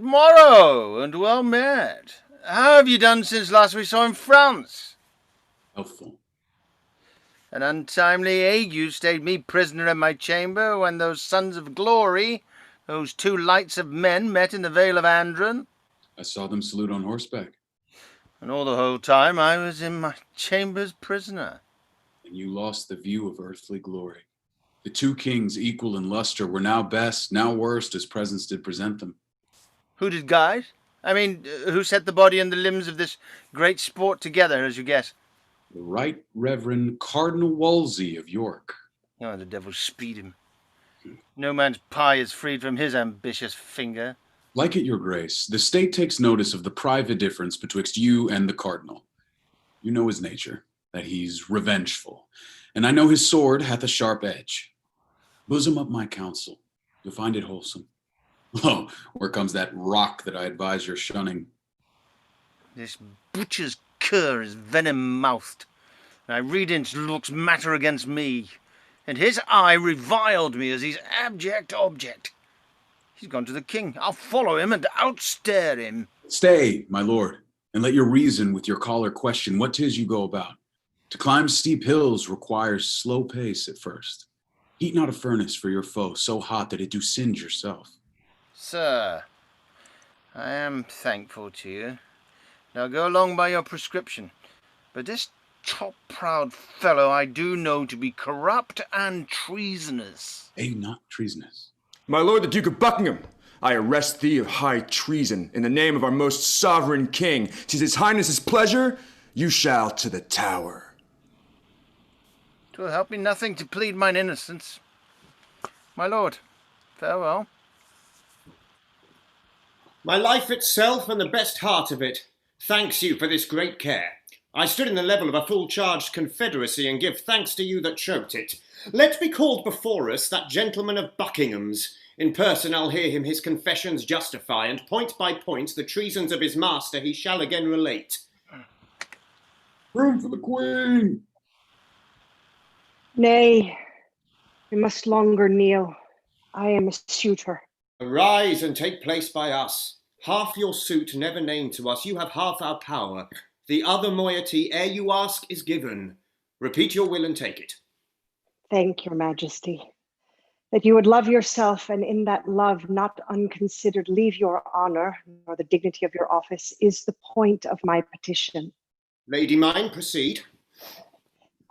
morrow, and well met. How have you done since last we saw in France? Helpful. An untimely ague stayed me prisoner in my chamber when those sons of glory, those two lights of men, met in the Vale of Andron. I saw them salute on horseback. And all the whole time I was in my chamber's prisoner. And you lost the view of earthly glory. The two kings, equal in luster, were now best, now worst, as presence did present them. Who did guide? I mean, who set the body and the limbs of this great sport together, as you guess? The Right Reverend Cardinal Wolsey of York. Oh, the devil speed him. No man's pie is freed from his ambitious finger. Like it, your grace, the state takes notice of the private difference betwixt you and the cardinal. You know his nature, that he's revengeful, and I know his sword hath a sharp edge. Bosom up my counsel, you'll find it wholesome. Oh, where comes that rock that I advise your shunning? This butcher's cur is venom-mouthed, and I read in's looks matter against me, and his eye reviled me as his abject object. He's gone to the king. I'll follow him and outstare him. Stay, my lord, and let your reason with your caller question what 'tis you go about. To climb steep hills requires slow pace at first. Heat not a furnace for your foe so hot that it do singe yourself. Sir, I am thankful to you. Now go along by your prescription. But this top-proud fellow I do know to be corrupt and treasonous. Not treasonous. My lord the Duke of Buckingham, I arrest thee of high treason in the name of our most sovereign king. 'Tis his highness's pleasure, you shall to the Tower. 'Twill help me nothing to plead mine innocence. My lord, farewell. My life itself and the best heart of it thanks you for this great care. I stood in the level of a full-charged confederacy and give thanks to you that choked it. Let be called before us that gentleman of Buckingham's. In person I'll hear him his confessions justify, and point by point the treasons of his master he shall again relate. Room for the queen! Nay, we must longer kneel. I am a suitor. Arise and take place by us. Half your suit never named to us, you have half our power. The other moiety ere you ask is given. Repeat your will and take it. Thank your majesty. That you would love yourself, and in that love not unconsidered leave your honor, nor the dignity of your office, is the point of my petition. Lady mine, proceed.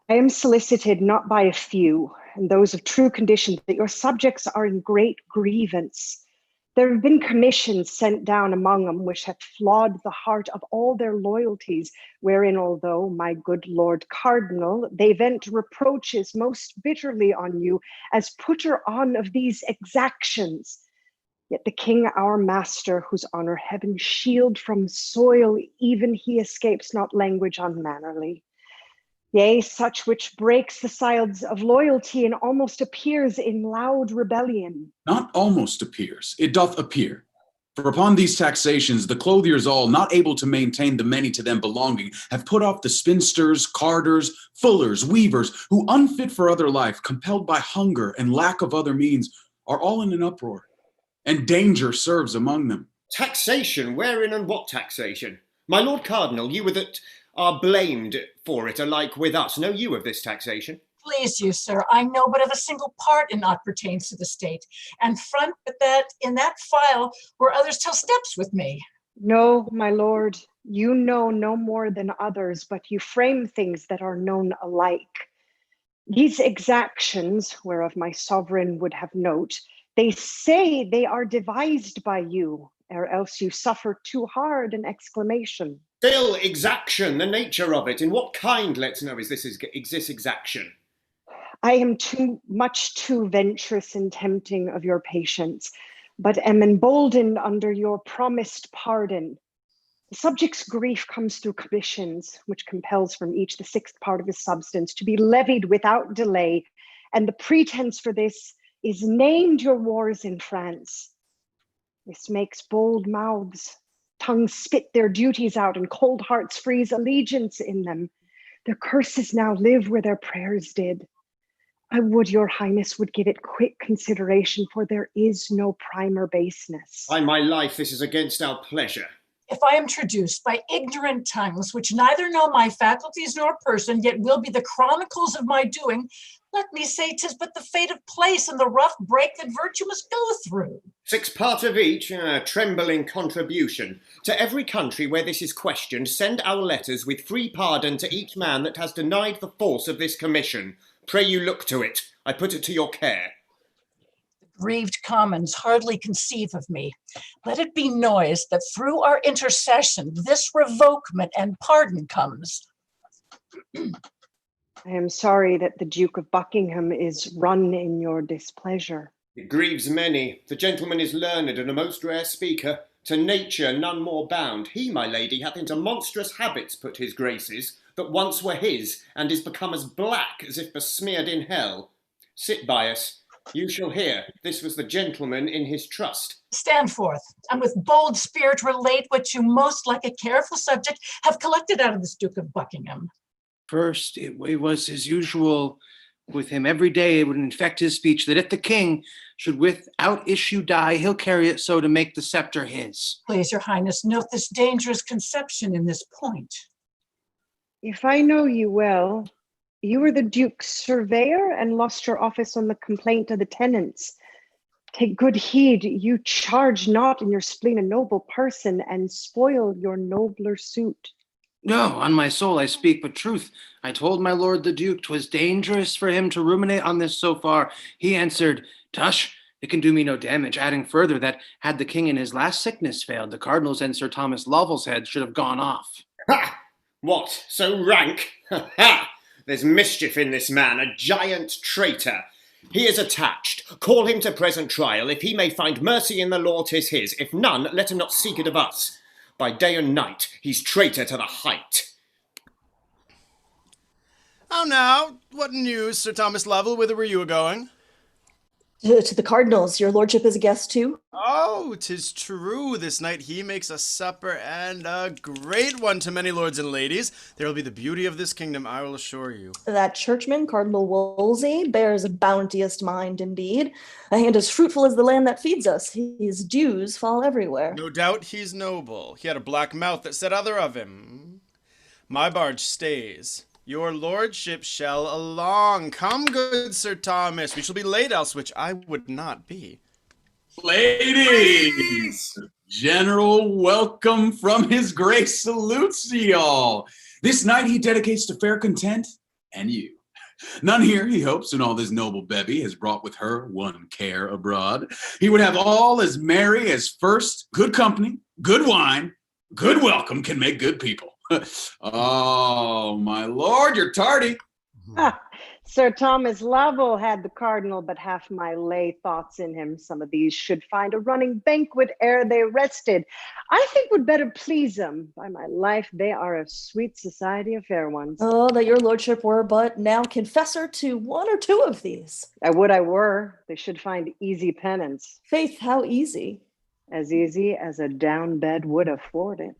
I am solicited not by a few, and those of true condition, that your subjects are in great grievance. There have been commissions sent down among them which have flawed the heart of all their loyalties, wherein, although my good Lord Cardinal, they vent reproaches most bitterly on you as putter on of these exactions. Yet the king, our master, whose honor heaven shield from soil, even he escapes not language unmannerly. Yea, such which breaks the sides of loyalty and almost appears in loud rebellion. Not almost appears, it doth appear. For upon these taxations, the clothiers all, not able to maintain the many to them belonging, have put off the spinsters, carders, fullers, weavers, who unfit for other life, compelled by hunger and lack of other means, are all in an uproar, and danger serves among them. Taxation, wherein and what taxation? My Lord Cardinal, you that are blamed for it alike with us. Know you of this taxation? Please you, sir, I know but of a single part in aught pertains to the state, and front but that in that file where others tell steps with me. No, my lord, you know no more than others, but you frame things that are known alike. These exactions, whereof my sovereign would have note, they say they are devised by you, or else you suffer too hard an exclamation. Still, exaction, the nature of it. In what kind, let's know, is this exaction? I am much too venturous and tempting of your patience, but am emboldened under your promised pardon. The subject's grief comes through commissions, which compels from each the sixth part of his substance to be levied without delay, and the pretense for this is named your wars in France. This makes bold mouths, tongues spit their duties out, and cold hearts freeze allegiance in them. Their curses now live where their prayers did. I would your highness would give it quick consideration, for there is no primer baseness. By my life, this is against our pleasure. If I am traduced by ignorant tongues, which neither know my faculties nor person, yet will be the chronicles of my doing, let me say 'tis but the fate of place and the rough break that virtue must go through. 6 part of each, trembling contribution. To every country where this is questioned, send our letters with free pardon to each man that has denied the force of this commission. Pray you look to it. I put it to your care. Grieved commons hardly conceive of me. Let it be noised that through our intercession this revokement and pardon comes. I am sorry that the Duke of Buckingham is run in your displeasure. It grieves many. The gentleman is learned and a most rare speaker. To nature none more bound. He, my lady, hath into monstrous habits put his graces, that once were his, and is become as black as if besmeared in hell. Sit by us. You shall hear. This was the gentleman in his trust. Stand forth, and with bold spirit relate what you most like a careful subject have collected out of this Duke of Buckingham. First, it was as usual with him. Every day it would infect his speech that if the king should without issue die, he'll carry it so to make the scepter his. Please, your highness, note this dangerous conception in this point. If I know you well, you were the Duke's surveyor and lost your office on the complaint of the tenants. Take good heed, you charge not in your spleen a noble person and spoil your nobler suit. No, on my soul I speak but truth. I told my lord the Duke 'twas dangerous for him to ruminate on this so far. He answered, Tush, it can do me no damage, adding further that had the king in his last sickness failed, the cardinal's and Sir Thomas Lovell's heads should have gone off. Ha! What, so rank? Ha ha! There's mischief in this man, a giant traitor. He is attached. Call him to present trial. If he may find mercy in the law, 'tis his. If none, let him not seek it of us. By day and night, he's traitor to the height. How now? What news, Sir Thomas Lovell? Whither were you a-going? To the cardinals. Your lordship is a guest too? Oh, 'tis true. This night he makes a supper, and a great one to many lords and ladies. There will be the beauty of this kingdom, I will assure you. That churchman, Cardinal Wolsey, bears a bounteous mind indeed, a hand as fruitful as the land that feeds us. His dews fall everywhere. No doubt he's noble. He had a black mouth that said other of him. My barge stays. Your lordship shall along. Come, good Sir Thomas. We shall be late else, which I would not be. Ladies! General welcome from his grace salutes ye all. This night he dedicates to fair content and you. None here, he hopes, in all this noble bevy has brought with her one care abroad. He would have all as merry as first good company, good wine, good welcome can make good people. Oh, my lord, you're tardy. Sir Thomas Lovell had the cardinal but half my lay thoughts in him. Some of these should find a running banquet ere they rested. I think would better please them. By my life, they are a sweet society of fair ones. Oh, that your lordship were but now confessor to one or two of these. I would I were. They should find easy penance. Faith, how easy. As easy as a down bed would afford it.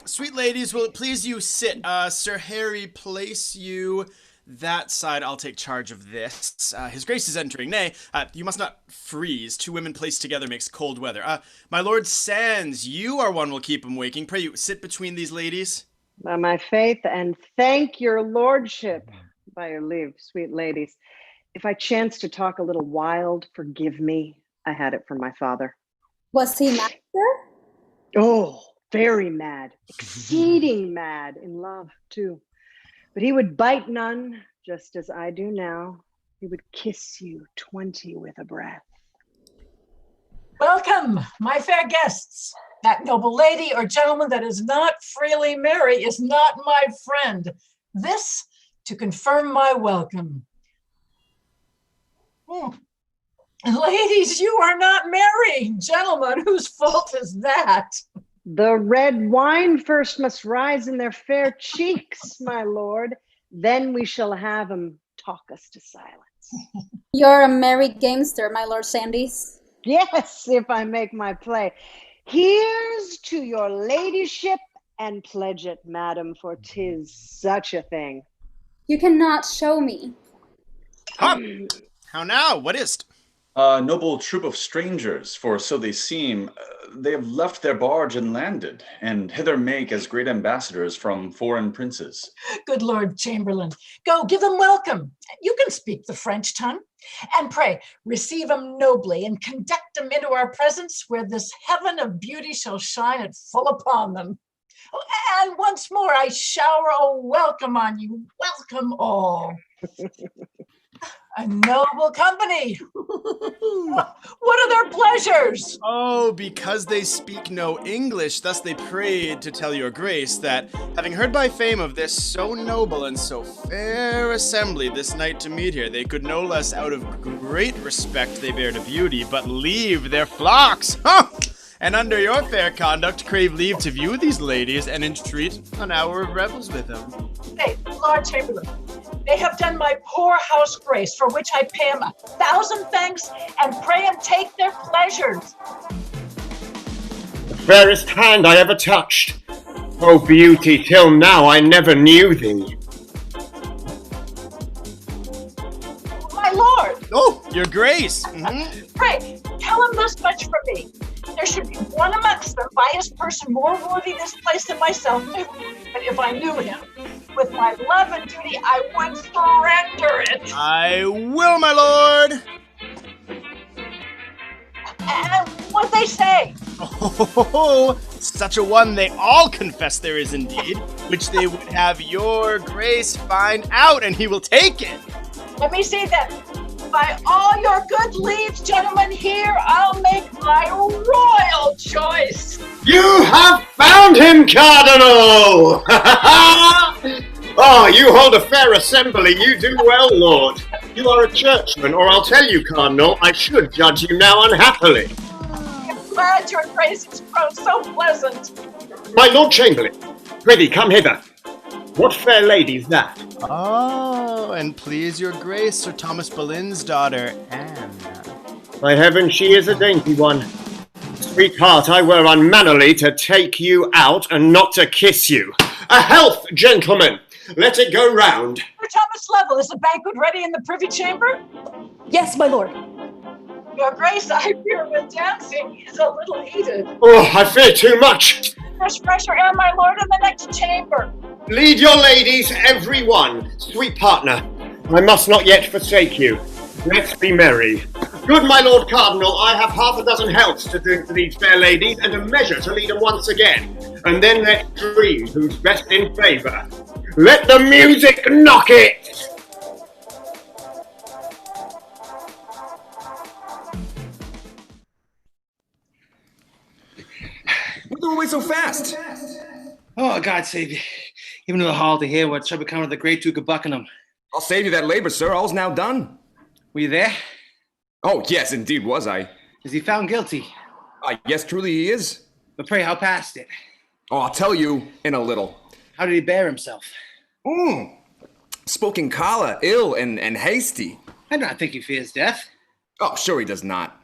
Sweet ladies, will it please you sit? Sir Harry, place you that side. I'll take charge of this. His grace is entering. Nay, you must not freeze. 2 women placed together makes cold weather. My lord Sands, you are one will keep him waking. Pray you sit between these ladies. By my faith, and thank your lordship. By your leave, sweet ladies. If I chance to talk a little wild, forgive me. I had it from my father. Was he master? Oh, very mad, exceeding mad, in love too. But he would bite none, just as I do now. He would kiss you 20 with a breath. Welcome, my fair guests. That noble lady or gentleman that is not freely merry is not my friend. This to confirm my welcome. Ladies, you are not merry. Gentlemen, whose fault is that? The red wine first must rise in their fair cheeks, my lord. Then we shall have 'em talk us to silence. You're a merry gamester, my Lord Sandys. Yes, if I make my play. Here's to your ladyship, and pledge it, madam, for 'tis such a thing. You cannot show me. Ha! How now? What is't? A noble troop of strangers, for so they seem, they have left their barge and landed, and hither make as great ambassadors from foreign princes. Good Lord Chamberlain, go give them welcome. You can speak the French tongue. And pray, receive them nobly and conduct them into our presence where this heaven of beauty shall shine at full upon them. Oh, and once more I shower a welcome on you. Welcome all. A noble company. What are their pleasures? Oh, because they speak no English, thus they prayed to tell your grace that, having heard by fame of this so noble and so fair assembly this night to meet here, they could no less out of great respect they bear to beauty, but leave their flocks. Huh! And under your fair conduct crave leave to view these ladies and entreat an hour of revels with them. Hey, Lord Chamberlain, they have done my poor house grace, for which I pay him 1,000 thanks and pray him take their pleasures. The fairest hand I ever touched. Oh, beauty, till now I never knew thee. My lord, Oh, your grace. pray, tell him thus much from me. There should be one amongst them by his person more worthy this place than myself. But if I knew him, with my love and duty, I would surrender it. I will, my lord. And what they say? Oh, such a one they all confess there is indeed, which they would have your grace find out, and he will take it. Let me see then. By all your good leaves, gentlemen, here I'll make my royal choice. You have found him, Cardinal! Oh, you hold a fair assembly. You do well, Lord. You are a churchman, or I'll tell you, Cardinal, I should judge you now unhappily. I'm glad your grace has grown so pleasant. My Lord Chamberlain, prithee, come hither. What fair lady's that? Oh, and please your grace, Sir Thomas Boleyn's daughter, Anne. By heaven, she is a dainty one. Sweetheart, I were unmannerly to take you out and not to kiss you. A health, gentlemen! Let it go round. Sir Thomas Level, is the banquet ready in the privy chamber? Yes, my lord. Your grace, I fear with dancing is a little heated. Oh, I fear too much. There's fresher air, my lord, in the next chamber. Lead your ladies, every one. Sweet partner, I must not yet forsake you. Let's be merry. Good my Lord Cardinal, I have half a dozen healths to drink to these fair ladies, and a measure to lead them once again. And then let's dream who's best in favour. Let the music knock it! What are away so fast? Oh, God save you. Even to the hall to hear what shall become of the great Duke of Buckingham. I'll save you that labor, sir. All's now done. Were you there? Oh, yes, indeed was I. Is he found guilty? Yes, truly he is. But pray, how passed it? Oh, I'll tell you in a little. How did he bear himself? Spoken choler, ill and hasty. I do not think he fears death. Oh, sure he does not.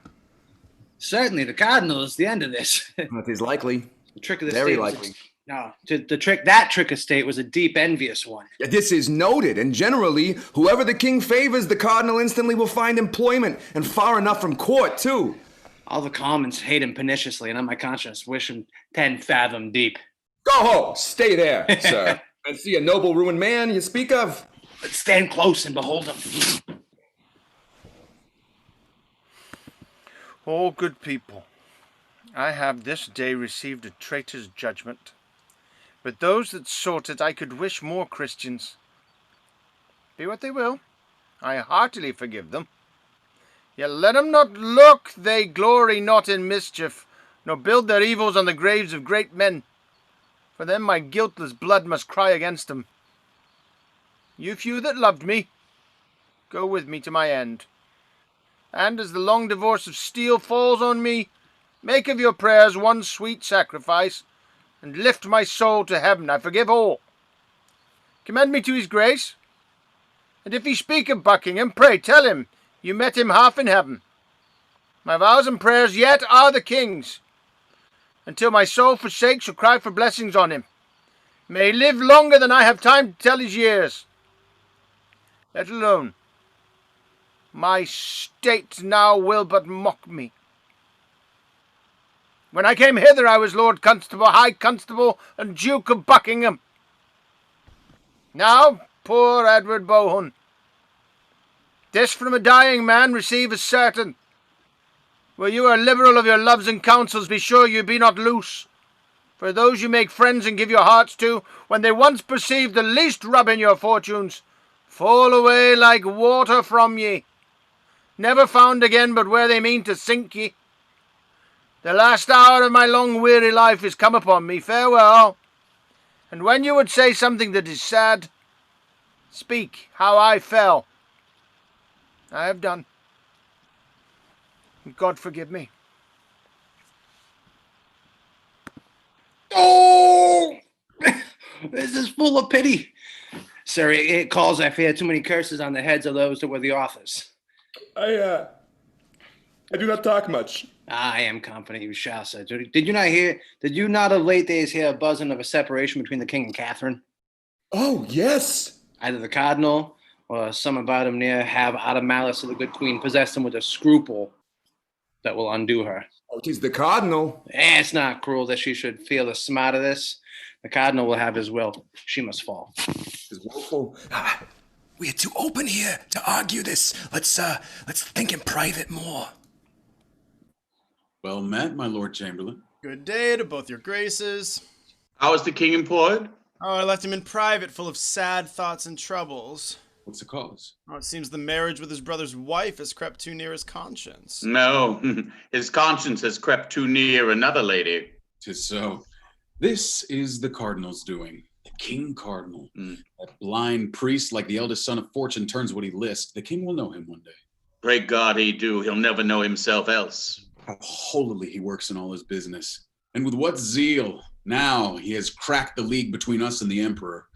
Certainly, the cardinal is the end of this. That is likely. The trick of the Very state likely. That trick of state was a deep envious one. Yeah, this is noted, and generally, whoever the king favors, the cardinal instantly will find employment, and far enough from court, too. All the commons hate him perniciously, and on my conscience wish him 10 fathom deep. Go ho! Stay there, sir. And see a noble ruined man you speak of. But stand close and behold him. All good people, I have this day received a traitor's judgment. But those that sought it I could wish more Christians. Be what they will, I heartily forgive them. Yet let them not look they glory not in mischief, nor build their evils on the graves of great men. For then my guiltless blood must cry against them. You few that loved me, go with me to my end. And as the long divorce of steel falls on me, make of your prayers one sweet sacrifice, and lift my soul to heaven. I forgive all. Commend me to his grace. And if he speak of Buckingham, pray tell him you met him half in heaven. My vows and prayers yet are the king's. Until my soul forsake shall cry for blessings on him. May he live longer than I have time to tell his years. Let alone My state now will but mock me. When I came hither, I was Lord Constable, High Constable, and Duke of Buckingham. Now, poor Edward Bohun. This from a dying man receive is certain. Were you are liberal of your loves and counsels, be sure you be not loose. For those you make friends and give your hearts to, when they once perceive the least rub in your fortunes, fall away like water from ye, never found again but where they mean to sink ye. The last hour of my long weary life is come upon me. Farewell. And when you would say something that is sad, speak how I fell. I have done. God forgive me. Oh! This is full of pity. Sir, it calls, I fear, too many curses on the heads of those that were the authors. I do not talk much. I am confident you shall, sir. Did you not of late days hear a buzzing of a separation between the king and Catherine? Oh, yes. Either the cardinal or some about him near have, out of malice of the good queen, possessed him with a scruple that will undo her. Oh, 'tis the cardinal. It's not cruel that she should feel the smart of this. The cardinal will have his will. She must fall. His willful. We are too open here to argue this. Let's think in private more. Well met, my Lord Chamberlain. Good day to both your graces. How is the king employed? Oh, I left him in private, full of sad thoughts and troubles. What's the cause? Oh, it seems the marriage with his brother's wife has crept too near his conscience. No, his conscience has crept too near another lady. 'Tis so. This is the cardinal's doing. The king cardinal. That blind priest, like the eldest son of fortune, turns what he lists. The king will know him one day. Pray God he do. He'll never know himself else. How holily he works in all his business. And with what zeal. Now he has cracked the league between us and the emperor.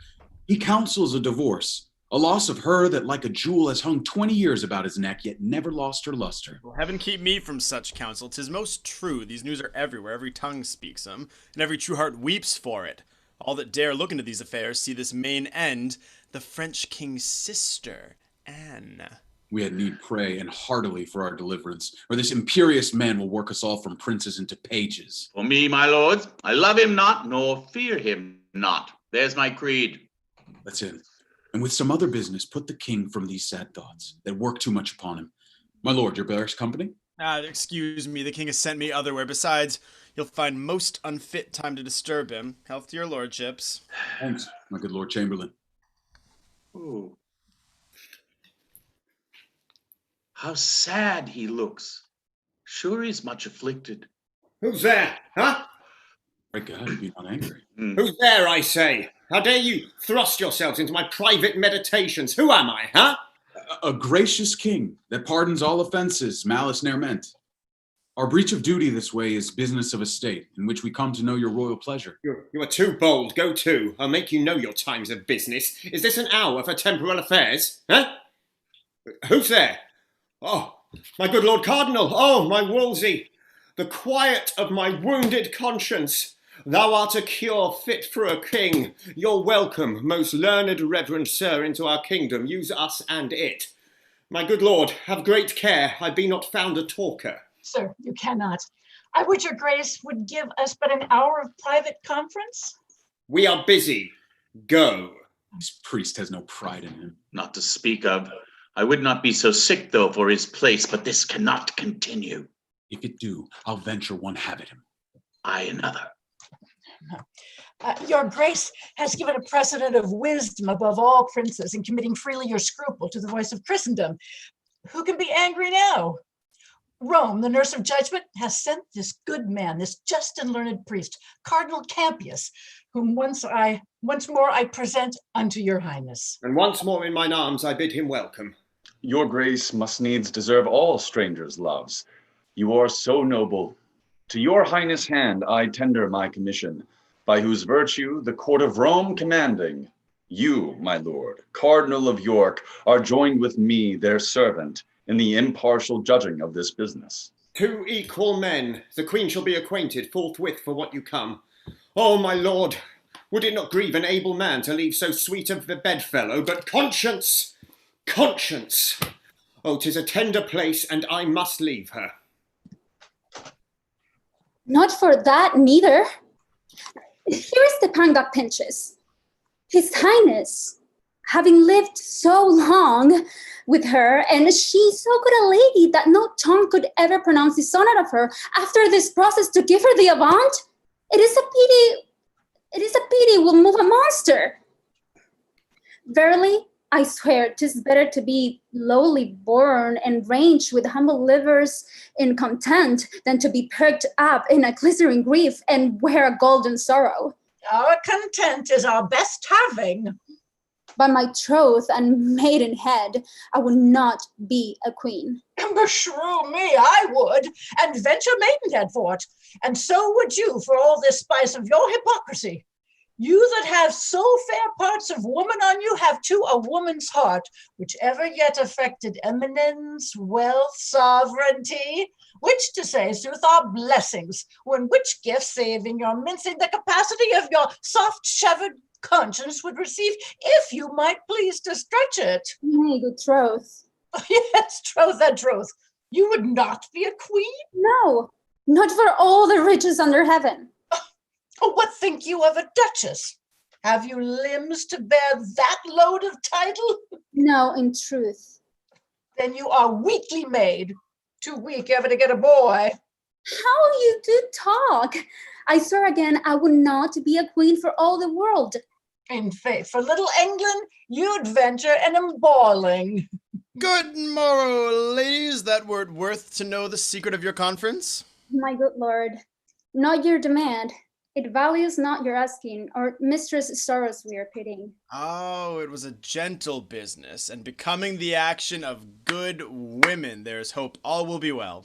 He counsels a divorce. A loss of her that like a jewel has hung 20 years about his neck, yet never lost her luster. Well, heaven keep me from such counsel. 'Tis most true. These news are everywhere. Every tongue speaks them, and every true heart weeps for it. All that dare look into these affairs see this main end, the French king's sister, Anne. We had need pray and heartily for our deliverance, or this imperious man will work us all from princes into pages. For me, my lords, I love him not, nor fear him not. There's my creed. That's it. And with some other business, put the king from these sad thoughts that work too much upon him. My lord, your barracks company? Excuse me, the king has sent me otherwhere. Besides, you'll find most unfit time to disturb him. Health to your lordships. Thanks, my good Lord Chamberlain. Ooh. How sad he looks. Sure he's much afflicted. Who's there, huh? Pray God, be not angry. Who's there, I say? How dare you thrust yourselves into my private meditations? Who am I, huh? A gracious king that pardons all offenses, malice ne'er meant. Our breach of duty this way is business of a state, in which we come to know your royal pleasure. You are too bold. Go to. I'll make you know your times of business. Is this an hour for temporal affairs, huh? Who's there? Oh, my good Lord Cardinal. Oh, my Wolsey. The quiet of my wounded conscience. Thou art a cure fit for a king. You're welcome, most learned reverend sir, into our kingdom. Use us and it. My good lord, have great care. I be not found a talker. Sir, you cannot. I would your grace would give us but an hour of private conference. We are busy. Go. This priest has no pride in him. Not to speak of. I would not be so sick, though, for his place, but this cannot continue. If it do, I'll venture one habit him. I another. Your grace has given a precedent of wisdom above all princes in committing freely your scruple to the voice of Christendom. Who can be angry now? Rome, the nurse of judgment, has sent this good man, this just and learned priest, Cardinal Campius, whom once more I present unto your highness. And once more in mine arms I bid him welcome. Your grace must needs deserve all strangers' loves. You are so noble. To your highness' hand I tender my commission, by whose virtue the court of Rome commanding, you, my lord, Cardinal of York, are joined with me, their servant, in the impartial judging of this business. 2 equal men. The queen shall be acquainted forthwith for what you come. Oh, my lord, would it not grieve an able man to leave so sweet a bedfellow, but conscience, conscience. Oh, 'tis a tender place, and I must leave her. Not for that, neither. Here is the pang that pinches. His Highness, having lived so long with her, and she's so good a lady that no tongue could ever pronounce the sonnet of her, after this process to give her the avant, it is a pity will move a monster. Verily, I swear, 'tis better to be lowly born and range with humble livers in content than to be perked up in a glittering grief and wear a golden sorrow. Our content is our best having. By my troth and maidenhead, I would not be a queen. Beshrew me, I would, and venture maidenhead for it. And so would you for all this spice of your hypocrisy. You that have so fair parts of woman on you have too a woman's heart, which ever yet affected eminence, wealth, sovereignty, which to say sooth are blessings, when which gifts, save in your mincing the capacity of your soft-shevered conscience would receive, if you might please to stretch it. Nay, good troth. Yes, troth and troth. You would not be a queen? No, not for all the riches under heaven. Oh, what think you of a duchess? Have you limbs to bear that load of title? No, in truth. Then you are weakly made, too weak ever to get a boy. How you do talk! I swear again, I would not be a queen for all the world. In faith, for little England, you'd venture an emballing. Good morrow, ladies, that were it worth to know the secret of your conference? My good lord, not your demand. It values not your asking, or mistress' sorrows we are pitying. Oh, it was a gentle business, and becoming the action of good women, there is hope all will be well.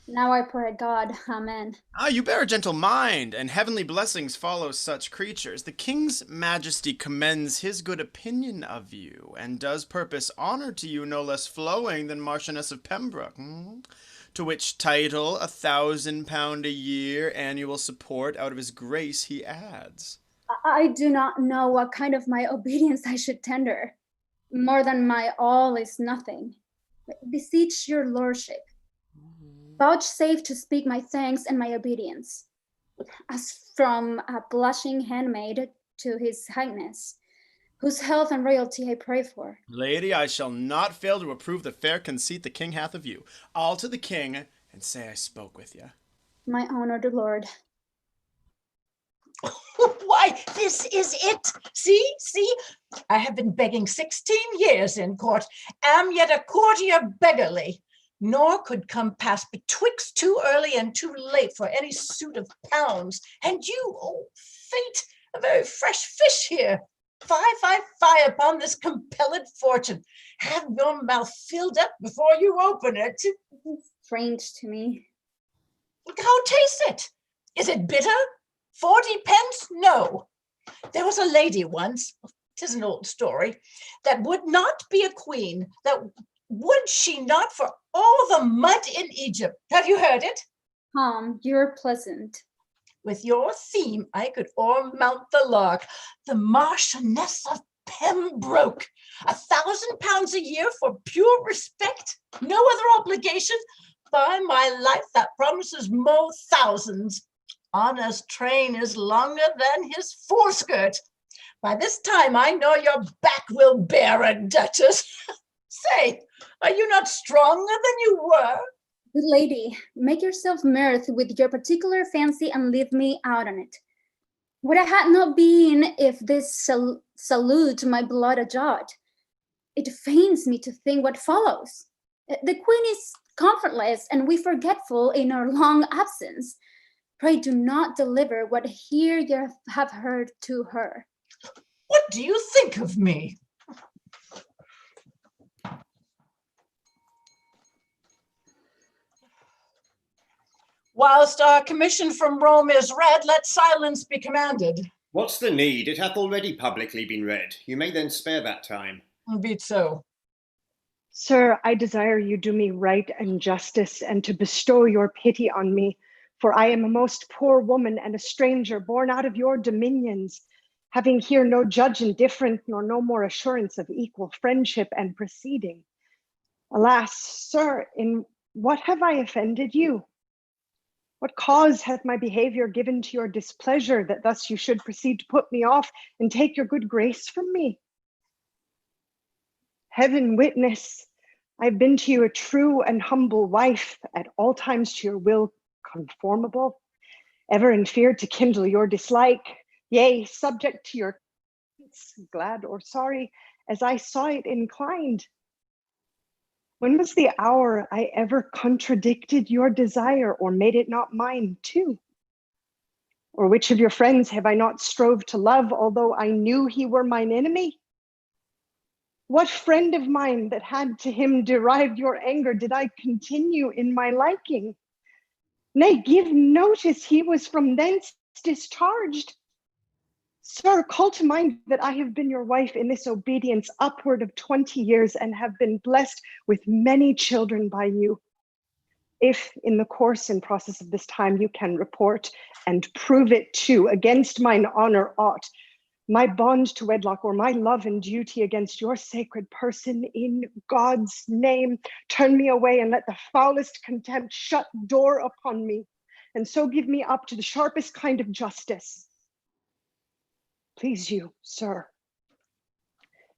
Now I pray God, amen. You bear a gentle mind, and heavenly blessings follow such creatures. The king's majesty commends his good opinion of you, and does purpose honor to you no less flowing than Marchioness of Pembroke. To which title £1,000 a year annual support out of his grace he adds. I do not know what kind of my obedience I should tender. More than my all is nothing. Beseech your lordship, vouchsafe to speak my thanks and my obedience, as from a blushing handmaid to his highness, whose health and royalty I pray for. Lady, I shall not fail to approve the fair conceit the king hath of you. All to the king, and say I spoke with you. My honored lord. Why, this is it. See, I have been begging 16 years in court, am yet a courtier beggarly, nor could come pass betwixt too early and too late for any suit of pounds. And you, oh fate, a very fresh fish here. Fie upon this compelled fortune. Have your mouth filled up before you open it. It's strange to me. How taste it? Is it bitter? 40 pence? No. There was a lady once, 'tis an old story, that would not be a queen, that would she not for all the mud in Egypt. Have you heard it? You're pleasant. With your theme, I could o'ermount the lark. The Marchioness of Pembroke. £1,000 a year for pure respect? No other obligation? By my life, that promises more thousands. Honor's train is longer than his foreskirt. By this time, I know your back will bear a duchess. Say, are you not stronger than you were? Good lady, make yourself mirth with your particular fancy and leave me out on it. Would I had not been if this salute my blood a jot. It fains me to think what follows. The queen is comfortless and we forgetful in our long absence. Pray do not deliver what here you have heard to her. What do you think of me? Whilst our commission from Rome is read, let silence be commanded. What's the need? It hath already publicly been read. You may then spare that time. Be it so. Sir, I desire you do me right and justice, and to bestow your pity on me, for I am a most poor woman and a stranger born out of your dominions, having here no judge indifferent, nor no more assurance of equal friendship and proceeding. Alas, sir, in what have I offended you? What cause hath my behavior given to your displeasure that thus you should proceed to put me off and take your good grace from me? Heaven witness, I've been to you a true and humble wife, at all times to your will conformable, ever in fear to kindle your dislike, yea, subject to your glad or sorry, as I saw it inclined. When was the hour I ever contradicted your desire or made it not mine too? Or which of your friends have I not strove to love, although I knew he were mine enemy? What friend of mine that had to him derived your anger did I continue in my liking? Nay, give notice he was from thence discharged. Sir, call to mind that I have been your wife in this obedience upward of 20 years and have been blessed with many children by you. If in the course and process of this time you can report and prove it too against mine honor aught, my bond to wedlock or my love and duty against your sacred person, in God's name, turn me away and let the foulest contempt shut door upon me, and so give me up to the sharpest kind of justice. Please you, sir.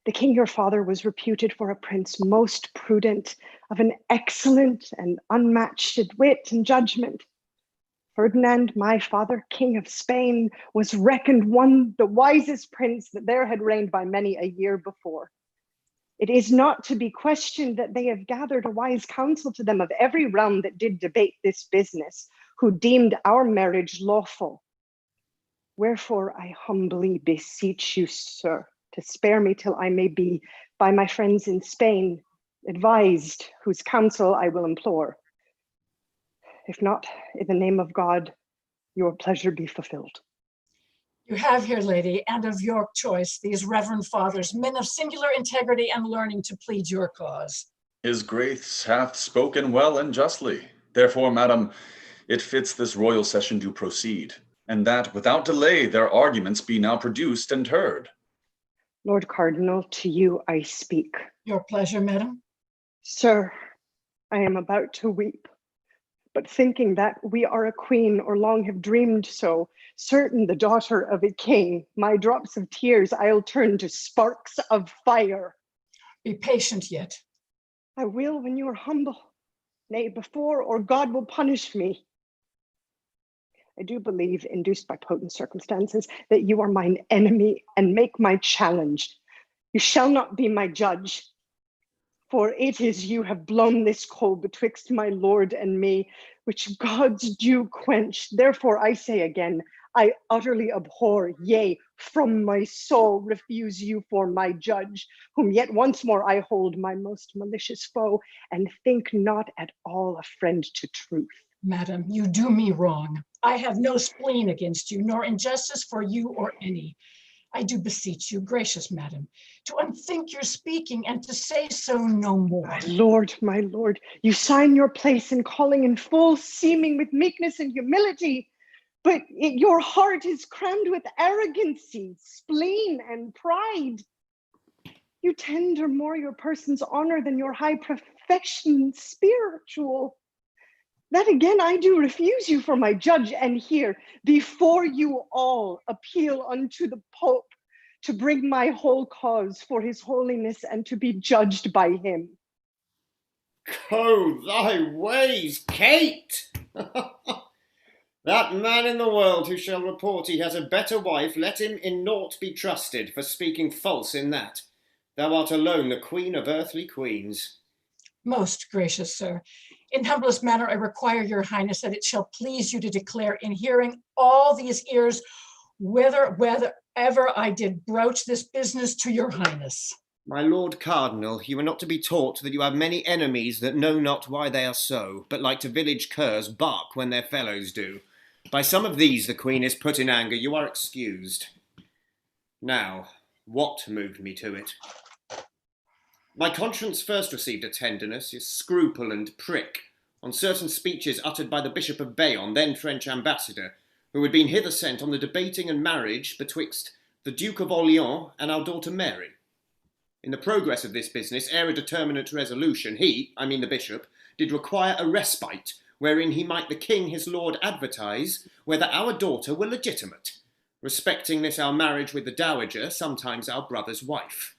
The king your father was reputed for a prince most prudent, of an excellent and unmatched wit and judgment. Ferdinand, my father, king of Spain, was reckoned the wisest prince that there had reigned by many a year before. It is not to be questioned that they have gathered a wise council to them of every realm that did debate this business, who deemed our marriage lawful. Wherefore I humbly beseech you, sir, to spare me till I may be, by my friends in Spain, advised, whose counsel I will implore. If not, in the name of God, your pleasure be fulfilled. You have here, lady, and of your choice, these reverend fathers, men of singular integrity and learning to plead your cause. His grace hath spoken well and justly. Therefore, madam, it fits this royal session to proceed, and that without delay their arguments be now produced and heard. Lord Cardinal, to you I speak. Your pleasure, madam. Sir, I am about to weep, but thinking that we are a queen, or long have dreamed so, certain the daughter of a king, my drops of tears I'll turn to sparks of fire. Be patient yet. I will when you are humble, nay, before, or God will punish me. I do believe, induced by potent circumstances, that you are mine enemy and make my challenge. You shall not be my judge, for it is you have blown this coal betwixt my lord and me, which God's dew quench. Therefore I say again, I utterly abhor, yea, from my soul refuse you for my judge, whom yet once more I hold my most malicious foe, and think not at all a friend to truth. Madam, you do me wrong. I have no spleen against you, nor injustice for you or any. I do beseech you, gracious madam, to unthink your speaking and to say so no more. My lord, you sign your place in calling in full seeming with meekness and humility, but your heart is crammed with arrogancy, spleen, and pride. You tender more your person's honor than your high profession spiritual. That again I do refuse you for my judge, and here before you all appeal unto the Pope to bring my whole cause for his holiness and to be judged by him. Go thy ways, Kate! That man in the world who shall report he has a better wife, let him in naught be trusted for speaking false in that. Thou art alone the queen of earthly queens. Most gracious sir, in humblest manner I require your highness that it shall please you to declare in hearing all these ears whether ever I did broach this business to your highness. My lord cardinal, you are not to be taught that you have many enemies that know not why they are so, but like to village curs bark when their fellows do. By some of these the queen is put in anger, you are excused. Now, what moved me to it? My conscience first received a tenderness, a scruple and prick, on certain speeches uttered by the Bishop of Bayonne, then French ambassador, who had been hither sent on the debating and marriage betwixt the Duke of Orleans and our daughter Mary. In the progress of this business, ere a determinate resolution, he, I mean the bishop, did require a respite, wherein he might the king his lord advertise whether our daughter were legitimate, respecting this our marriage with the dowager, sometimes our brother's wife.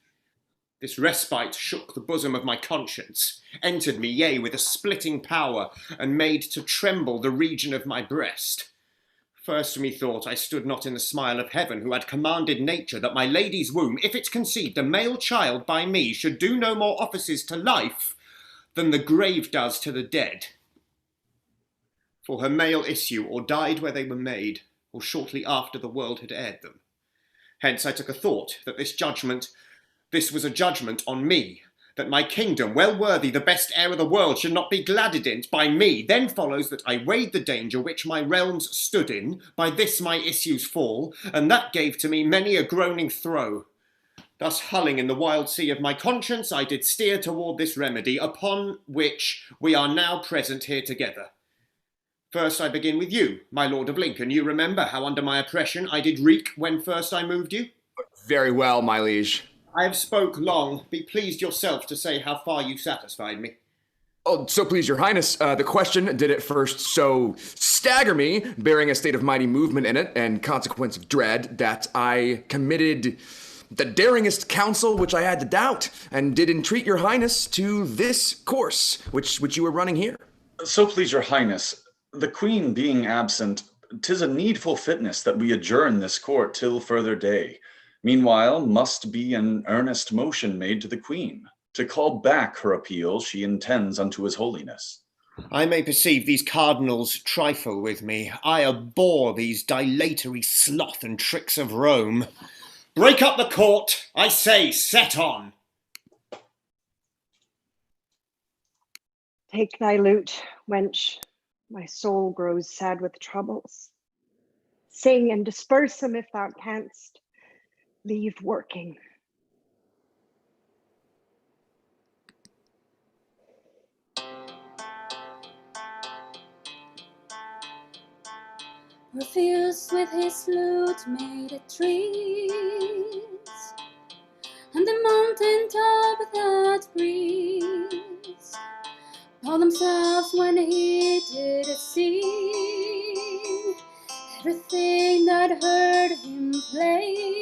This respite shook the bosom of my conscience, entered me, yea, with a splitting power, and made to tremble the region of my breast. First methought I stood not in the smile of heaven, who had commanded nature that my lady's womb, if it conceived a male child by me, should do no more offices to life than the grave does to the dead. For her male issue or died where they were made, or shortly after the world had aired them. Hence I took a thought that this was a judgment on me, that my kingdom, well worthy the best heir of the world, should not be gladded in't by me. Then follows that I weighed the danger which my realms stood in, by this my issues fall, and that gave to me many a groaning throe. Thus hulling in the wild sea of my conscience, I did steer toward this remedy, upon which we are now present here together. First I begin with you, my Lord of Lincoln. You remember how under my oppression I did wreak when first I moved you? Very well, my liege. I have spoke long. Be pleased yourself to say how far you satisfied me. Oh, so please, your highness, the question did at first so stagger me, bearing a state of mighty movement in it, and consequence of dread, that I committed the daringest counsel which I had to doubt, and did entreat your highness to this course, which you were running here. So please, your highness, the queen being absent, 'tis a needful fitness that we adjourn this court till further day. Meanwhile, must be an earnest motion made to the queen, to call back her appeal she intends unto his holiness. I may perceive these cardinals trifle with me. I abhor these dilatory sloth and tricks of Rome. Break up the court, I say, set on. Take thy lute, wench. My soul grows sad with troubles. Sing and disperse them if thou canst. Leave working. Orpheus with his lute made a trees, and the mountain top that breeze all themselves when he did see everything that heard him play.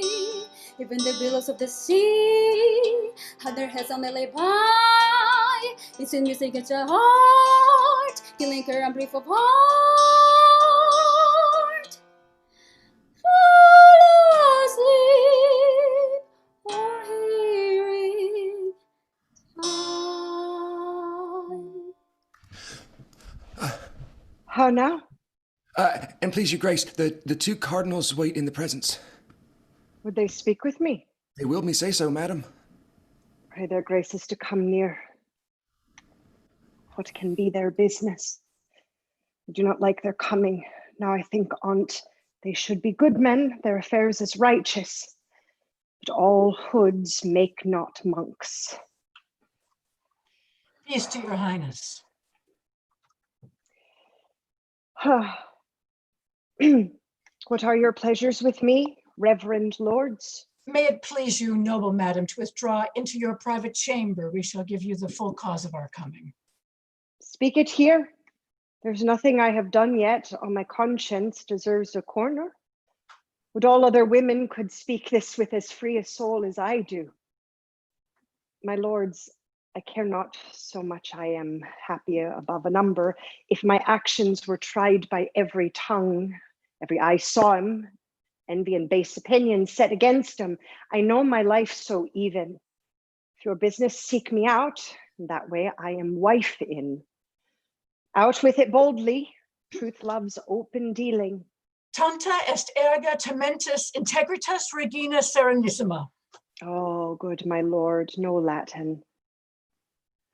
Even the billows of the sea had their heads on the lay by. It's in music at your heart, killing her and brief of heart. Fall asleep or hearing time. How now? And please, your grace, the two cardinals wait in the presence. Would they speak with me? They willed me say so, madam. Pray their graces to come near. What can be their business? I do not like their coming. Now I think on't, they should be good men, their affairs is righteous. But all hoods make not monks. Peace to your highness. What are your pleasures with me, reverend lords? May it please you, noble madam, to withdraw into your private chamber. We shall give you the full cause of our coming. Speak it here. There's nothing I have done yet on my conscience deserves a corner. Would all other women could speak this with as free a soul as I do. My lords, I care not so much I am happy above a number. If my actions were tried by every tongue, every eye saw him, envy and base opinion set against him, I know my life so even. If your business seek me out, that way I am wife in. Out with it boldly, truth loves open dealing. Tanta est erga tementis integritas regina serenissima. Oh, good my lord, no Latin.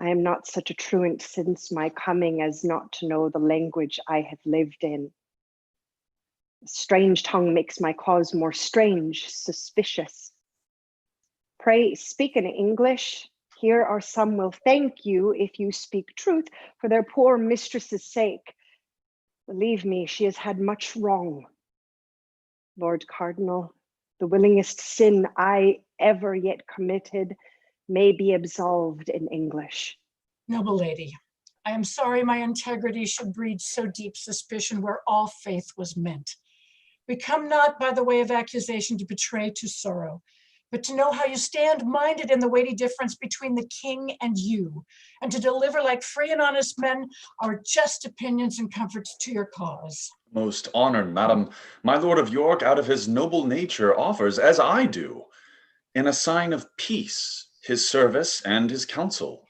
I am not such a truant since my coming as not to know the language I have lived in. A strange tongue makes my cause more strange, suspicious. Pray speak in English. Here are some will thank you if you speak truth for their poor mistress's sake. Believe me, she has had much wrong. Lord Cardinal, the willingest sin I ever yet committed may be absolved in English. Noble lady, I am sorry my integrity should breed so deep suspicion where all faith was meant. We come not by the way of accusation to betray to sorrow, but to know how you stand minded in the weighty difference between the king and you, and to deliver like free and honest men our just opinions and comforts to your cause. Most honored madam, my lord of York out of his noble nature offers, as I do, in a sign of peace, his service and his counsel.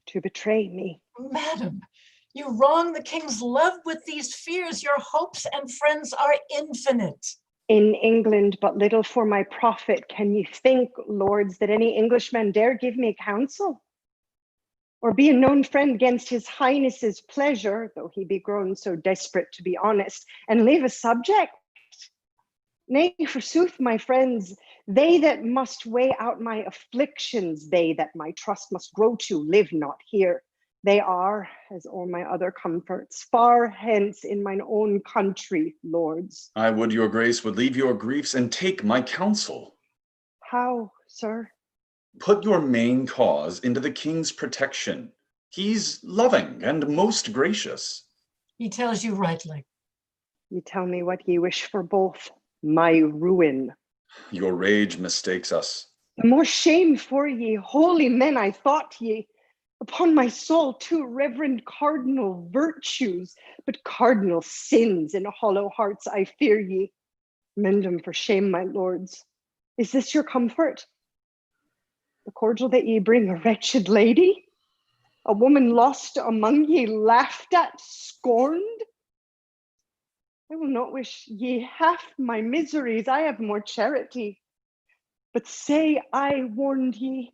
To betray me. Madam, you wrong the king's love with these fears. Your hopes and friends are infinite. In England, but little for my profit. Can you think, lords, that any Englishman dare give me counsel? Or be a known friend against his highness's pleasure, though he be grown so desperate to be honest, and leave a subject? Nay, forsooth, my friends, they that must weigh out my afflictions, they that my trust must grow to, live not here. They are, as all my other comforts, far hence in mine own country, lords. I would your grace would leave your griefs and take my counsel. How, sir? Put your main cause into the king's protection. He's loving and most gracious. He tells you rightly. You tell me what ye wish for both. My ruin. Your rage mistakes us. The more shame for ye, holy men, I thought ye. Upon my soul, two reverend cardinal virtues, but cardinal sins in hollow hearts, I fear ye. Mend 'em for shame, my lords. Is this your comfort? The cordial that ye bring, a wretched lady? A woman lost among ye, laughed at, scorned? I will not wish ye half my miseries, I have more charity. But say I warned ye.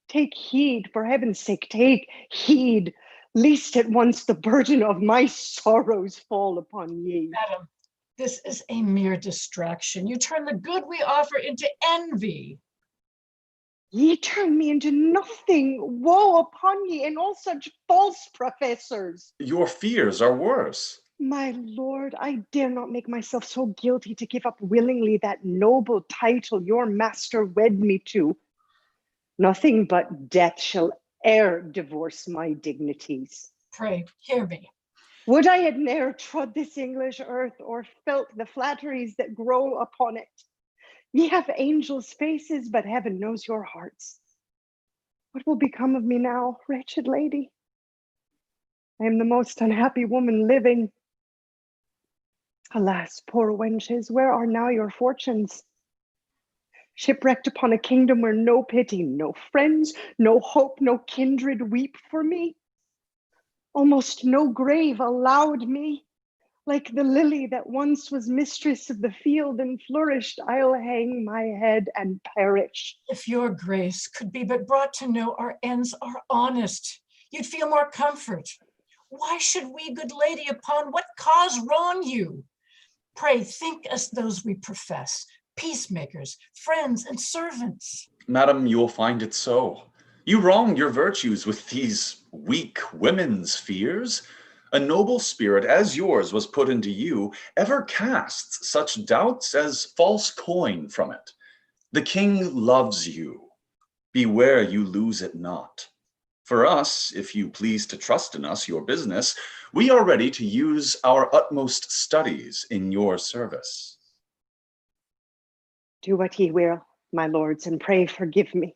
Take heed, for heaven's sake, take heed, lest at once the burden of my sorrows fall upon ye. Madam, this is a mere distraction. You turn the good we offer into envy. Ye turn me into nothing. Woe upon ye and all such false professors. Your fears are worse. My lord, I dare not make myself so guilty to give up willingly that noble title your master wed me to. Nothing but death shall e'er divorce my dignities. Pray, hear me. Would I had ne'er trod this English earth or felt the flatteries that grow upon it. Ye have angels' faces, but heaven knows your hearts. What will become of me now, wretched lady? I am the most unhappy woman living. Alas, poor wenches, where are now your fortunes? Shipwrecked upon a kingdom where no pity, no friends, no hope, no kindred weep for me. Almost no grave allowed me. Like the lily that once was mistress of the field and flourished, I'll hang my head and perish. If your grace could be but brought to know our ends are honest, you'd feel more comfort. Why should we, good lady, upon what cause wrong you? Pray think us those we profess, peacemakers, friends, and servants. Madam, you'll find it so. You wrong your virtues with these weak women's fears. A noble spirit as yours was put into you ever casts such doubts as false coin from it. The king loves you. Beware you lose it not. For us, if you please to trust in us your business, we are ready to use our utmost studies in your service. Do what ye will, my lords, and pray forgive me.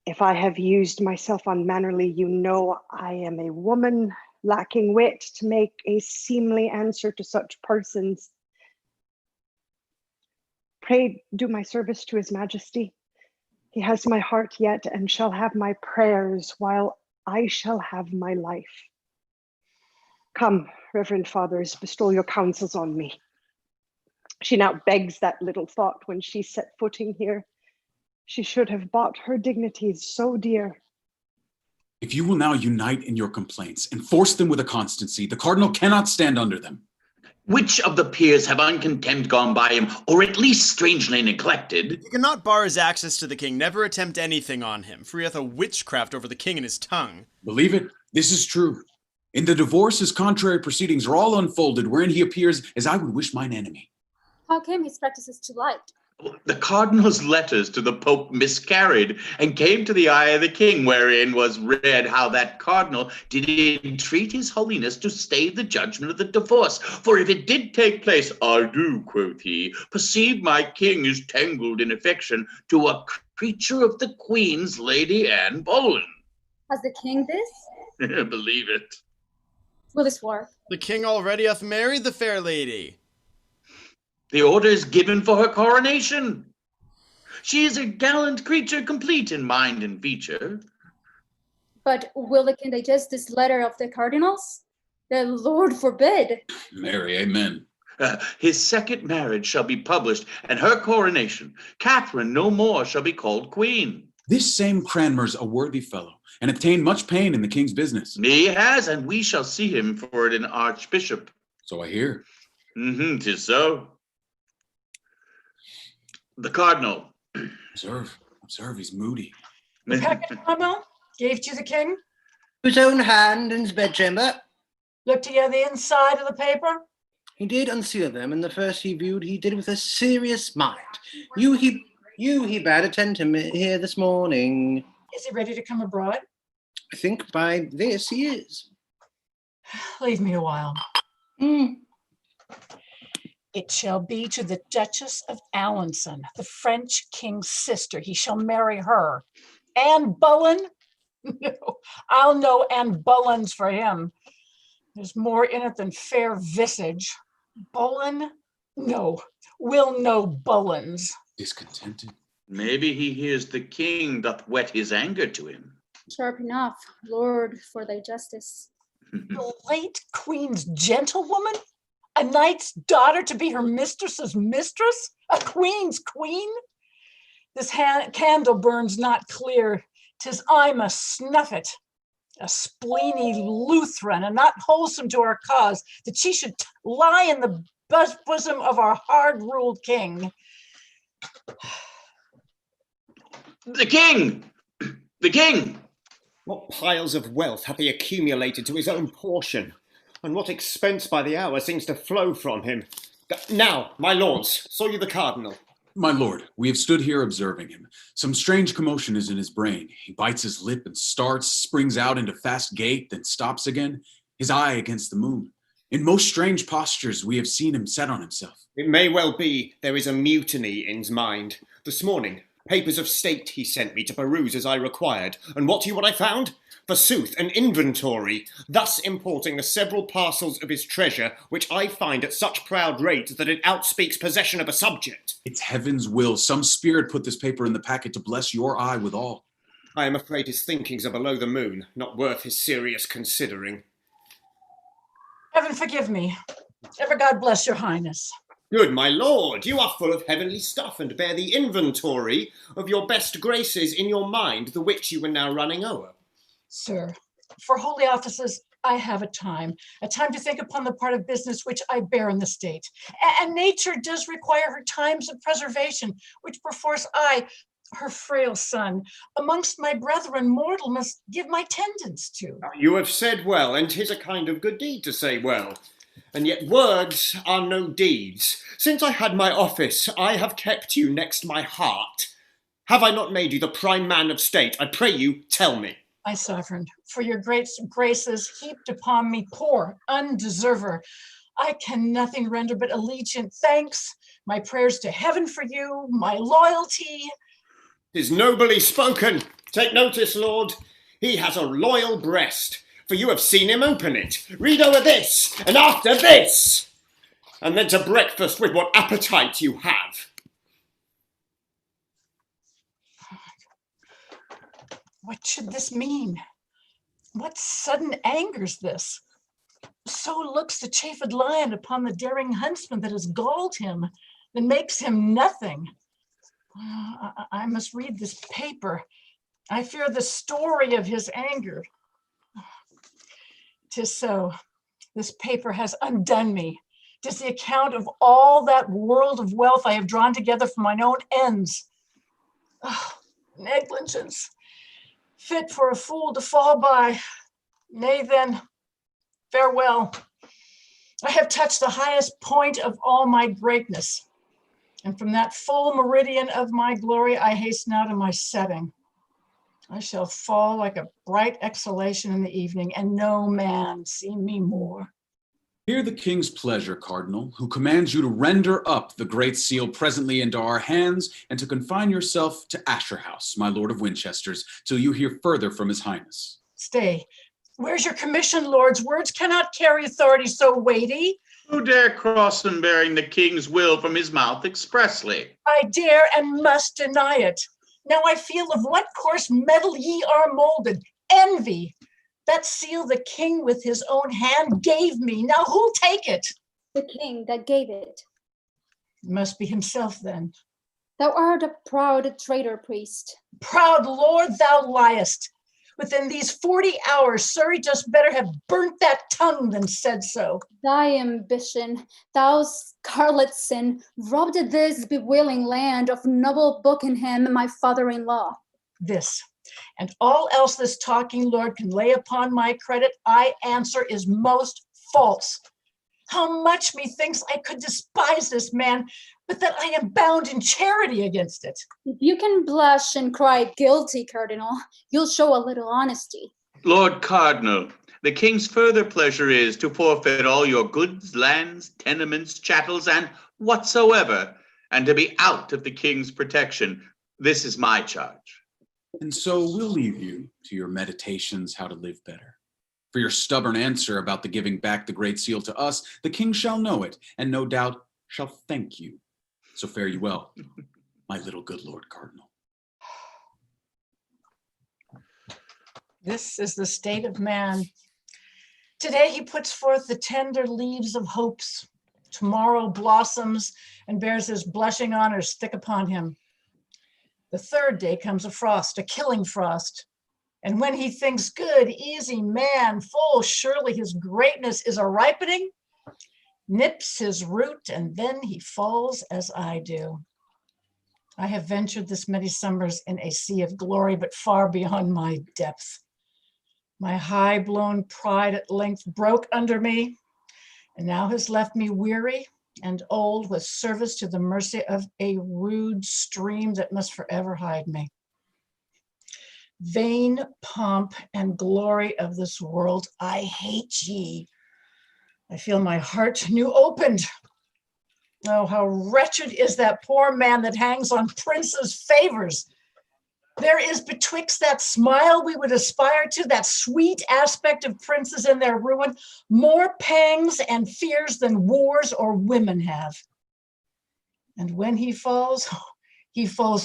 If I have used myself unmannerly, you know I am a woman lacking wit to make a seemly answer to such persons. Pray do my service to his majesty. He has my heart yet and shall have my prayers while I shall have my life. Come, reverend fathers, bestow your counsels on me. She now begs that little thought when she set footing here. She should have bought her dignities so dear. If you will now unite in your complaints and force them with a constancy, the cardinal cannot stand under them. Which of the peers have uncontemned gone by him, or at least strangely neglected? You cannot bar his access to the king, never attempt anything on him, for he hath a witchcraft over the king and his tongue. Believe it, this is true. In the divorce, his contrary proceedings are all unfolded, wherein he appears as I would wish mine enemy. How came his practices to light? The cardinal's letters to the Pope miscarried and came to the eye of the king, wherein was read how that cardinal did entreat his holiness to stay the judgment of the divorce. For if it did take place, I do, quoth he, perceive my king is tangled in affection to a creature of the queen's Lady Anne Boleyn. Has the king this? Believe it. Will this work? The king already hath married the fair lady. The order is given for her coronation. She is a gallant creature, complete in mind and feature. But will the king digest this letter of the cardinals? The Lord forbid. Mary, amen. His second marriage shall be published, and her coronation. Catherine no more shall be called queen. This same Cranmer's a worthy fellow, and obtained much pain in the king's business. He has, and we shall see him for it an archbishop. So I hear. 'Tis so. The cardinal. Observe, he's moody. The packet, Cromwell, gave to the king? His own hand in his bedchamber. Looked he at the inside of the paper? He did unseal them, and the first he viewed, he did with a serious mind. You he bade attend him here this morning. Is he ready to come abroad? I think by this he is. Leave me a while. It shall be to the Duchess of Alençon, the French king's sister. He shall marry her. Anne Boleyn? No, I'll know Anne Boleyn's for him. There's more in it than fair visage. Boleyn? No, we'll know Boleyn's. Discontented. Maybe he hears the king doth whet his anger to him. Sharp enough, Lord, for thy justice. The late queen's gentlewoman? A knight's daughter to be her mistress's mistress? A queen's queen? This candle burns not clear. 'Tis I must snuff it. A spleeny Lutheran and not wholesome to our cause, that she should lie in the bosom of our hard-ruled king. The king! The king! What piles of wealth hath he accumulated to his own portion? And what expense by the hour seems to flow from him? Now, my lords, saw you the cardinal? My lord, we have stood here observing him. Some strange commotion is in his brain. He bites his lip and starts, springs out into fast gait, then stops again, his eye against the moon. In most strange postures we have seen him set on himself. It may well be there is a mutiny in his mind. This morning, papers of state he sent me to peruse as I required. And what I found? Forsooth, an inventory, thus importing the several parcels of his treasure, which I find at such proud rate that it outspeaks possession of a subject. It's heaven's will. Some spirit put this paper in the packet to bless your eye withal. I am afraid his thinkings are below the moon, not worth his serious considering. Heaven forgive me. Ever God bless your highness. Good, my lord, you are full of heavenly stuff and bear the inventory of your best graces in your mind, the which you are now running o'er. Sir, for holy offices, I have a time to think upon the part of business which I bear in the state. And nature does require her times of preservation, which perforce I, her frail son, amongst my brethren mortal must give my tendance to. You have said well, and 'tis a kind of good deed to say well. And yet words are no deeds. Since I had my office, I have kept you next my heart. Have I not made you the prime man of state? I pray you, tell me. My sovereign, for your great graces heaped upon me, poor undeserver, I can nothing render but allegiant thanks, my prayers to heaven for you, my loyalty. 'Tis nobly spoken. Take notice, lord. He has a loyal breast, for you have seen him open it. Read over this, and after this, and then to breakfast with what appetite you have. What should this mean? What sudden anger's this? So looks the chafed lion upon the daring huntsman that has galled him, that makes him nothing. I must read this paper. I fear the story of his anger. 'Tis so. This paper has undone me. 'Tis the account of all that world of wealth I have drawn together for mine own ends. Oh, negligence. Fit for a fool to fall by. Nay then, farewell. I have touched the highest point of all my greatness. And from that full meridian of my glory, I haste now to my setting. I shall fall like a bright exhalation in the evening, and no man see me more. Hear the king's pleasure, Cardinal, who commands you to render up the great seal presently into our hands, and to confine yourself to Asher House, my lord of Winchester's, till you hear further from his highness. Stay. Where's your commission, lords? Words cannot carry authority so weighty. Who dare cross them bearing the king's will from his mouth expressly? I dare and must deny it. Now I feel of what coarse metal ye are molded. Envy. That seal the king with his own hand gave me. Now who'll take it? The king that gave it. It must be himself then. Thou art a proud traitor priest. Proud lord, thou liest. Within these 40 hours, Surrey just better have burnt that tongue than said so. Thy ambition, thou scarlet sin, robbed this bewailing land of noble Buckingham, my father-in-law. This, and all else this talking lord can lay upon my credit, I answer is most false. How much methinks I could despise this man, but that I am bound in charity against it. If you can blush and cry guilty, Cardinal, you'll show a little honesty. Lord Cardinal, the king's further pleasure is to forfeit all your goods, lands, tenements, chattels, and whatsoever, and to be out of the king's protection. This is my charge. And so we'll leave you to your meditations how to live better. For your stubborn answer about the giving back the great seal to us, the king shall know it, and no doubt shall thank you. So fare you well, my little good Lord Cardinal. This is the state of man. Today he puts forth the tender leaves of hopes. Tomorrow blossoms and bears his blushing honors thick upon him. The third day comes a frost, a killing frost. And when he thinks good, easy man, full surely his greatness is a ripening, nips his root, and then he falls as I do. I have ventured this many summers in a sea of glory, but far beyond my depth. My high-blown pride at length broke under me, and now has left me weary and old with service to the mercy of a rude stream that must forever hide me. Vain pomp and glory of this world, I hate ye. I feel my heart new opened. Oh, how wretched is that poor man that hangs on princes' favors. There is betwixt that smile we would aspire to, that sweet aspect of princes in their ruin, more pangs and fears than wars or women have. And when he falls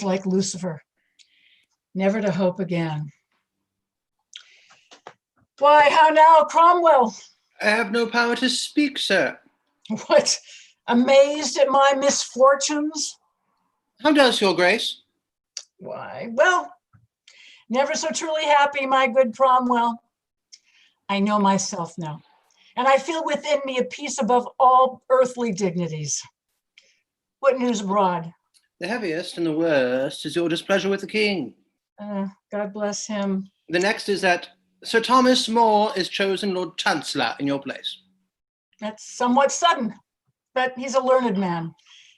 like Lucifer, never to hope again. Why, how now, Cromwell? I have no power to speak, sir. What, amazed at my misfortunes? How does your grace? Why, well, never so truly happy, my good Cromwell. I know myself now, and I feel within me a peace above all earthly dignities. What news abroad? The heaviest and the worst is your displeasure with the king. God bless him. The next is that Sir Thomas More is chosen Lord Chancellor in your place. That's somewhat sudden, but he's a learned man.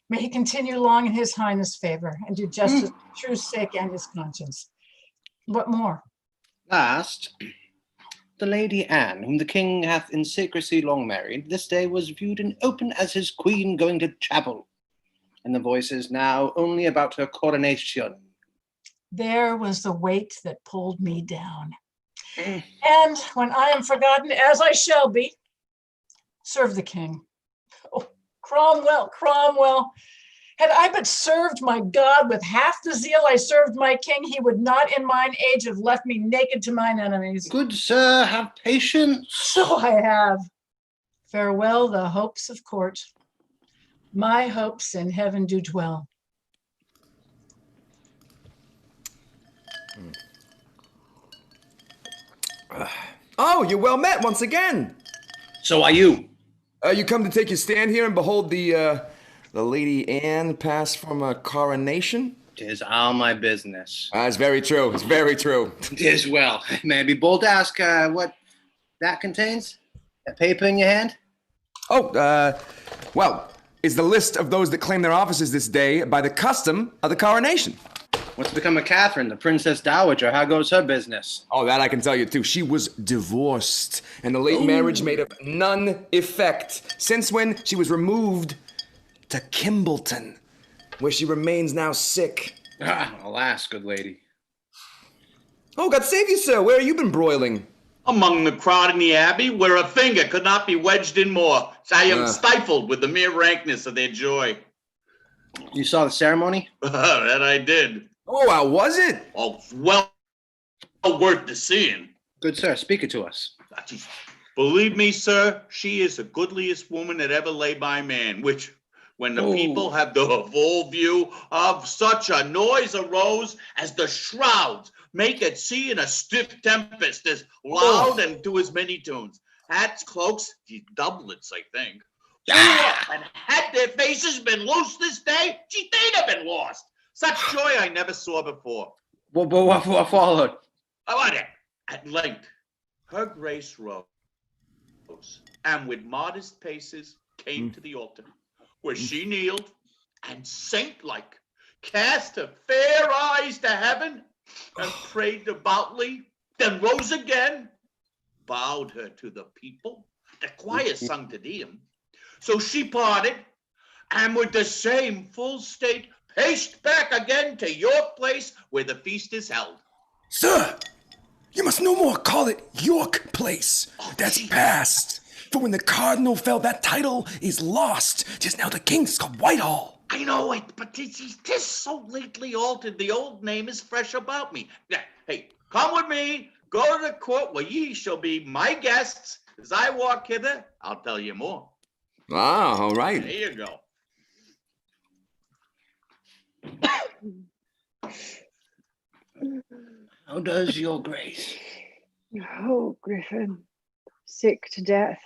May he continue long in his highness' favor and do justice to truth's sake and his conscience. What more? Last, the Lady Anne, whom the king hath in secrecy long married, this day was viewed in open as his queen going to chapel, and the voice is now only about her coronation. There was the weight that pulled me down. And when I am forgotten, as I shall be, serve the king. Oh, Cromwell, Cromwell, had I but served my God with half the zeal I served my king, he would not in mine age have left me naked to mine enemies. Good sir, have patience. So I have. Farewell the hopes of court. My hopes in heaven do dwell. Oh, you're well met once again. So are you. You come to take your stand here and behold the Lady Anne pass from a coronation? 'Tis all my business. It's very true. It's very true. 'Tis well. May I be bold to ask what that contains? A paper in your hand? Oh, well, is the list of those that claim their offices this day by the custom of the coronation. What's become of Catherine, the Princess Dowager? How goes her business? Oh, that I can tell you too. She was divorced, and the late marriage made of none effect, since when she was removed to Kimbleton, where she remains now sick. Ah, alas, good lady. Oh, God save you, sir. Where have you been broiling? Among the crowd in the abbey, where a finger could not be wedged in more. I am stifled with the mere rankness of their joy. You saw the ceremony? That I did. Oh, how was it? Oh, well worth the seeing. Good sir, speak it to us. Believe me, sir, she is the goodliest woman that ever lay by man, which, when the people have the full view of, such a noise arose as the shrouds make at sea in a stiff tempest, as loud and to as many tunes. Hats, cloaks, doublets, I think. And had their faces been loose this day, they'd have been lost. Such joy I never saw before. What followed? At length, her grace rose, and with modest paces came to the altar, where she kneeled, and saint-like cast her fair eyes to heaven, and prayed devoutly, then rose again, bowed her to the people. The choir sung Te Deum. So she parted, and with the same full state paced back again to York Place, where the feast is held. Sir, you must no more call it York Place. That's past. For when the cardinal fell, that title is lost. 'Tis now the king's called Whitehall. I know it, but 'tis so lately altered. The old name is fresh about me. Hey, come with me. Go to the court where ye shall be my guests. As I walk hither, I'll tell you more. Ah, all right. There you go. How does your grace? Oh, Griffin, sick to death.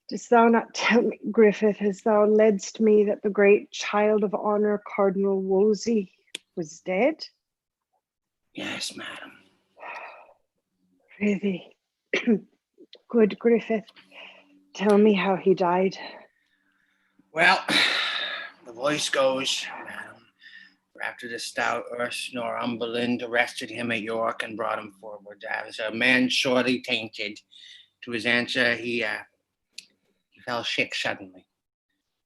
Dost thou not tell me, Griffith, as thou ledst me, that the great child of honor, Cardinal Wolsey, was dead? Yes, madam. Prithee, good Griffith, tell me how he died. Well, the voice goes, madam, for after the stout Erse Northumberland arrested him at York and brought him forward as a man sorely tainted. To his answer, he fell sick suddenly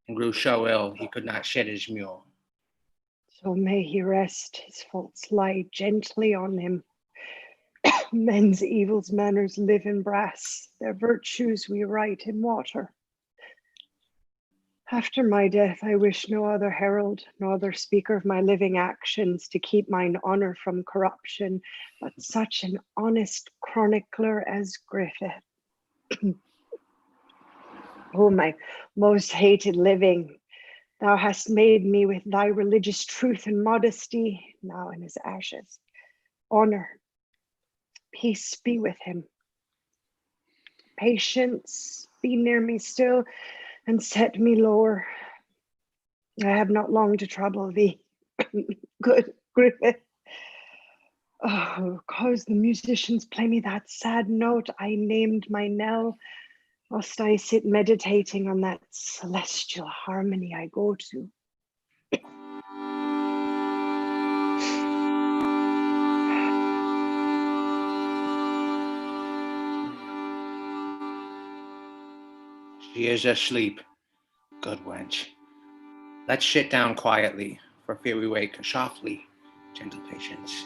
and grew so ill he could not sit his mule. So may he rest, his faults lie gently on him. Men's evils manners live in brass, their virtues we write in water. After my death, I wish no other herald, no other speaker of my living actions to keep mine honor from corruption, but such an honest chronicler as Griffith. Oh, my most hated living, thou hast made me with thy religious truth and modesty, now in his ashes. Honor, peace be with him. Patience, be near me still, and set me lower. I have not long to trouble thee, good Griffith. Oh, cause the musicians play me that sad note I named my knell, whilst I sit meditating on that celestial harmony I go to. She is asleep, good wench. Let's sit down quietly, for fear we wake softly, gentle patience.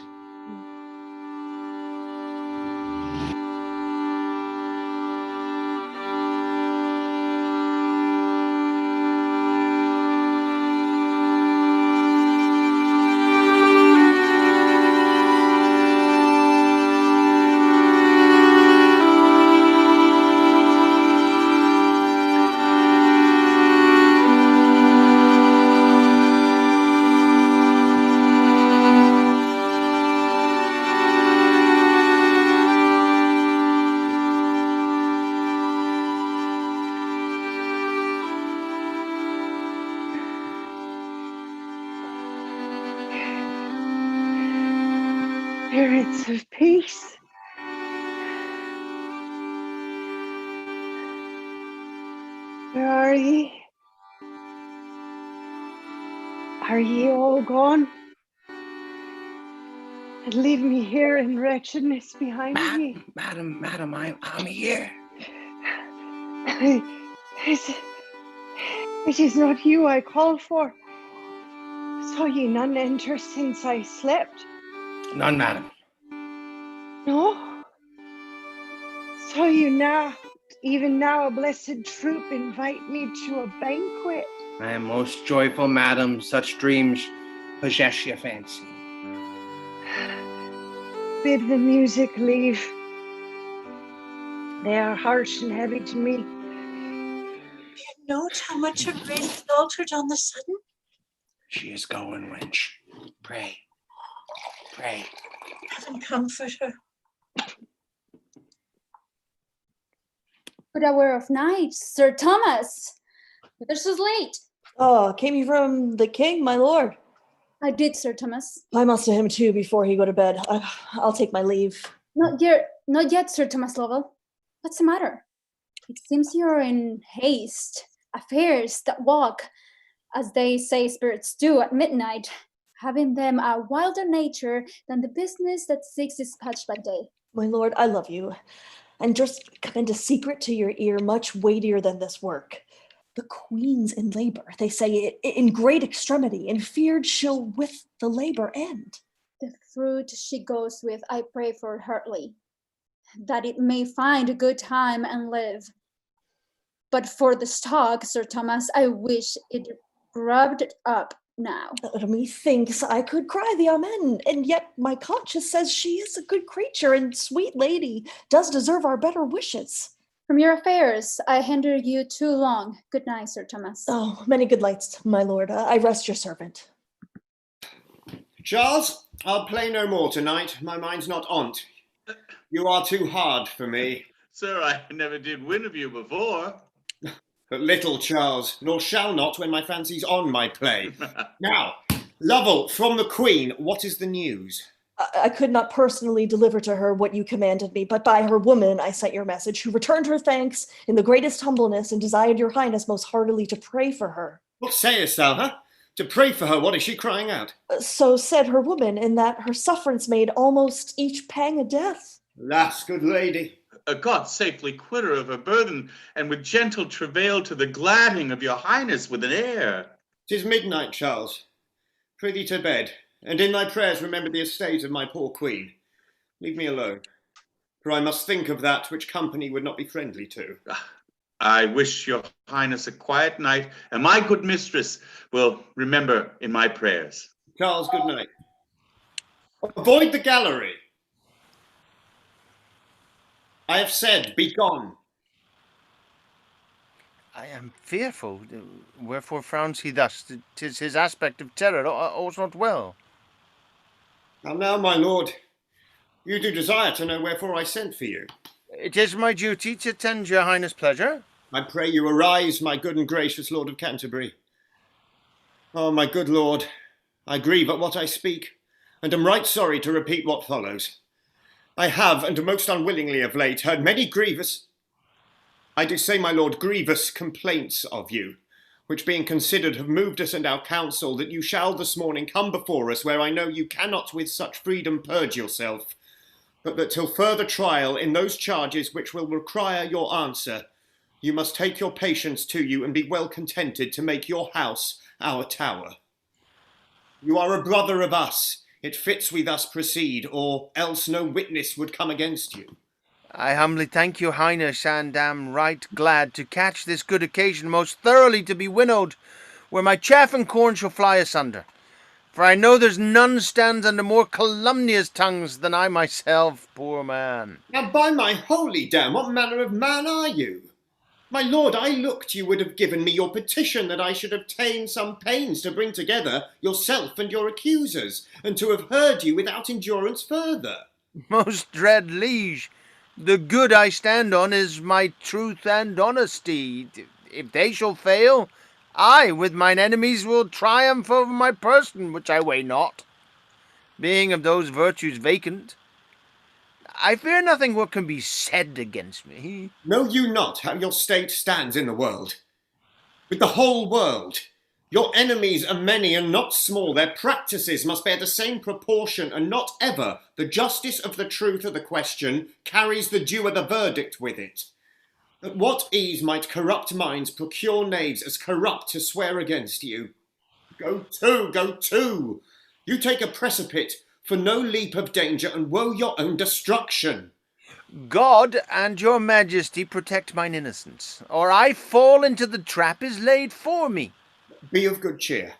Spirits of peace. Where are ye? Are ye all gone? And leave me here in wretchedness behind ye? Madam, I'm here. It is not you I call for. Saw ye none enter since I slept? None, madam. No? Saw you now, even now, a blessed troop invite me to a banquet? I am most joyful, madam. Such dreams possess your fancy. Bid the music leave. They are harsh and heavy to me. You note how much her grace is altered on the sudden? She is going, wench. Pray. Heaven comfort her. Good hour of night, Sir Thomas. This is late. Oh, came you from the king, my lord? I did, Sir Thomas. I must to him too before he go to bed. I'll take my leave. Not yet, Sir Thomas Lovell. What's the matter? It seems you're in haste. Affairs that walk, as they say spirits do at midnight, having them a wilder nature than the business that seeks dispatch by day. My lord, I love you. And just commend a secret to your ear much weightier than this work. The queen's in labor, they say, in great extremity, and feared she'll with the labor end. The fruit she goes with, I pray for heartily, that it may find a good time and live. But for the stock, Sir Thomas, I wish it rubbed up now. Methinks I could cry the amen, and yet my conscience says she is a good creature and sweet lady, does deserve our better wishes. From your affairs, I hinder you too long. Good night, Sir Thomas. Oh, many good lights, my lord. I rest your servant. Charles, I'll play no more tonight. My mind's not on't. You are too hard for me. Sir, I never did win of you before. But little, Charles, nor shall not when my fancy's on my play. Now, Lovell, from the Queen, what is the news? I could not personally deliver to her what you commanded me, but by her woman I sent your message, who returned her thanks in the greatest humbleness and desired your highness most heartily to pray for her. What sayest thou, huh? To pray for her, what is she crying out? So said her woman, in that her sufferance made almost each pang a death. Alas, good lady. God safely quit her of her burthen, and with gentle travail to the gladding of your highness with an air. 'Tis midnight, Charles. Prithee to bed, and in thy prayers remember the estate of my poor queen. Leave me alone, for I must think of that which company would not be friendly to. I wish your highness a quiet night, and my good mistress will remember in my prayers. Charles, good night. Avoid the gallery. I have said, be gone. I am fearful. Wherefore frowns he thus? 'Tis his aspect of terror, all's not well. And now, my lord, you do desire to know wherefore I sent for you. It is my duty to tend your highness' pleasure. I pray you arise, my good and gracious Lord of Canterbury. Oh, my good lord, I grieve at what I speak, and am right sorry to repeat what follows. I have, and most unwillingly of late, heard many grievous, I do say, my lord, grievous complaints of you, which being considered have moved us and our council, that you shall this morning come before us, where I know you cannot with such freedom purge yourself, but that till further trial in those charges which will require your answer, you must take your patience to you and be well contented to make your house our tower. You are a brother of us. It fits we thus proceed, or else no witness would come against you. I humbly thank your highness, and am right glad to catch this good occasion most thoroughly to be winnowed, where my chaff and corn shall fly asunder. For I know there's none stands under more calumnious tongues than I myself, poor man. Now, by my holy dam, what manner of man are you? My lord, I looked you would have given me your petition that I should obtain some pains to bring together yourself and your accusers, and to have heard you without endurance further. Most dread liege, the good I stand on is my truth and honesty. If they shall fail, I with mine enemies will triumph over my person, which I weigh not, being of those virtues vacant. I fear nothing what can be said against me. Know you not how your state stands in the world? With the whole world, Your enemies are many and not small. Their practices must bear the same proportion, and not ever the justice of the truth of the question carries the due of the verdict with it. At what ease might corrupt minds procure knaves as corrupt to swear against you? Go to, go to! You take a precipit for no leap of danger, and woe your own destruction. God and your majesty protect mine innocence, or I fall into the trap is laid for me. Be of good cheer.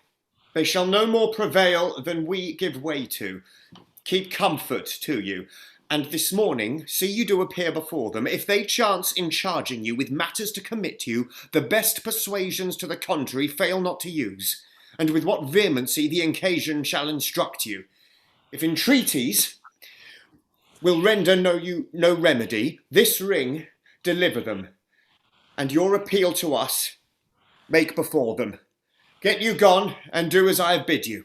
They shall no more prevail than we give way to. Keep comfort to you. And this morning, see you do appear before them. If they chance in charging you with matters to commit you, the best persuasions to the contrary fail not to use, and with what vehemency the occasion shall instruct you. If entreaties will render no remedy, this ring deliver them, and your appeal to us make before them. Get you gone, and do as I have bid you.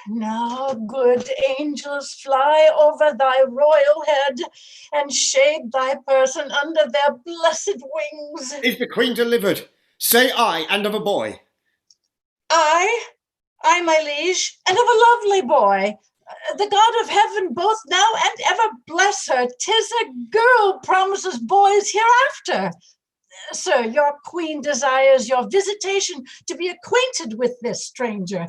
Now, good angels, fly over thy royal head and shade thy person under their blessed wings. Is the queen delivered? Say I, and of a boy. I, my liege, and of a lovely boy. The God of heaven both now and ever bless her. 'Tis a girl promises boys hereafter. Sir, your queen desires your visitation to be acquainted with this stranger.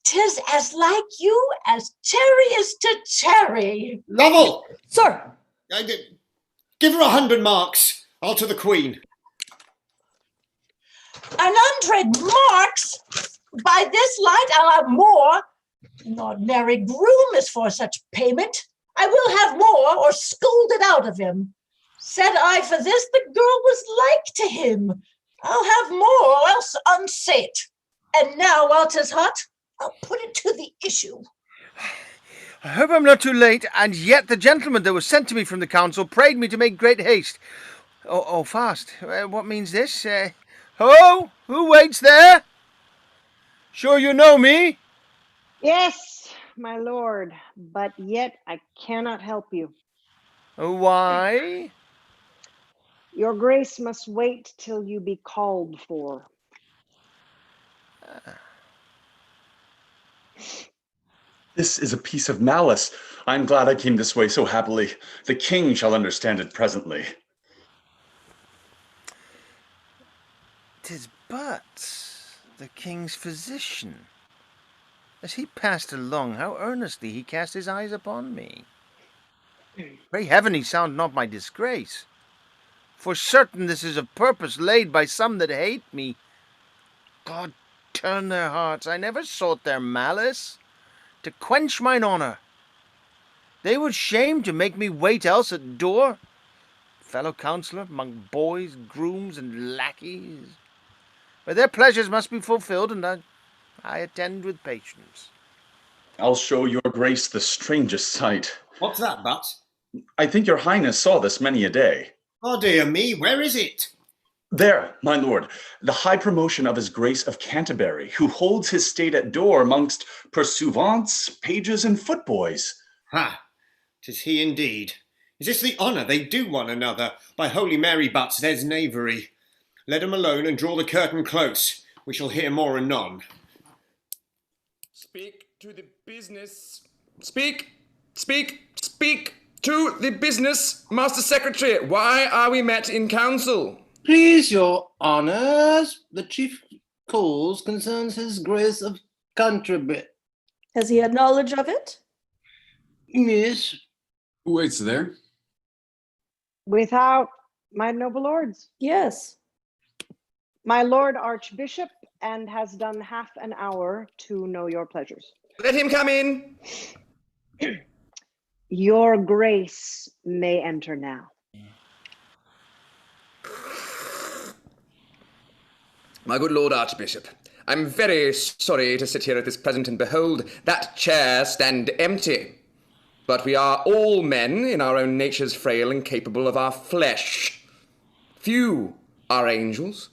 'Tis as like you as cherry is to cherry. Lovell! Sir! Give her 100 marks. I'll to the queen. 100 marks? By this light I'll have more. An ordinary groom is for such payment. I will have more, or scold it out of him. Said I for this, the girl was like to him. I'll have more, or else unsay it. And now, while 'tis hot, I'll put it to the issue. I hope I'm not too late, and yet the gentleman that was sent to me from the council prayed me to make great haste. Oh, fast. What means this? Ho! Who waits there? Sure you know me? Yes, my lord, but yet I cannot help you. Why? Your grace must wait till you be called for. This is a piece of malice. I'm glad I came this way so happily. The king shall understand it presently. 'Tis but the king's physician. As he passed along, how earnestly he cast his eyes upon me. Pray heaven he sound not my disgrace. For certain this is a purpose laid by some that hate me. God turn their hearts, I never sought their malice, to quench mine honour. They would shame to make me wait else at door, fellow counsellor among boys, grooms, and lackeys. But their pleasures must be fulfilled, and I attend with patience. I'll show your grace the strangest sight. What's that, But? I think your highness saw this many a day. Oh, dear me, where is it? There, my lord, the high promotion of his grace of Canterbury, who holds his state at door amongst pursuivants, pages, and footboys. Ha! 'Tis he indeed. Is this the honour they do one another? By Holy Mary, Butts, there's knavery. Let him alone and draw the curtain close. We shall hear more anon. Speak to the business. Speak to the business, Master Secretary. Why are we met in council? Please, your honours, the chief cause concerns his grace of Canterbury. Has he had knowledge of it? Yes. Who waits there? Without my noble lords. Yes. My lord Archbishop, and has done half an hour to know your pleasures. Let him come in. Your grace may enter now. My good Lord Archbishop, I'm very sorry to sit here at this present and behold that chair stand empty. But we are all men in our own natures frail and capable of our flesh. Few are angels,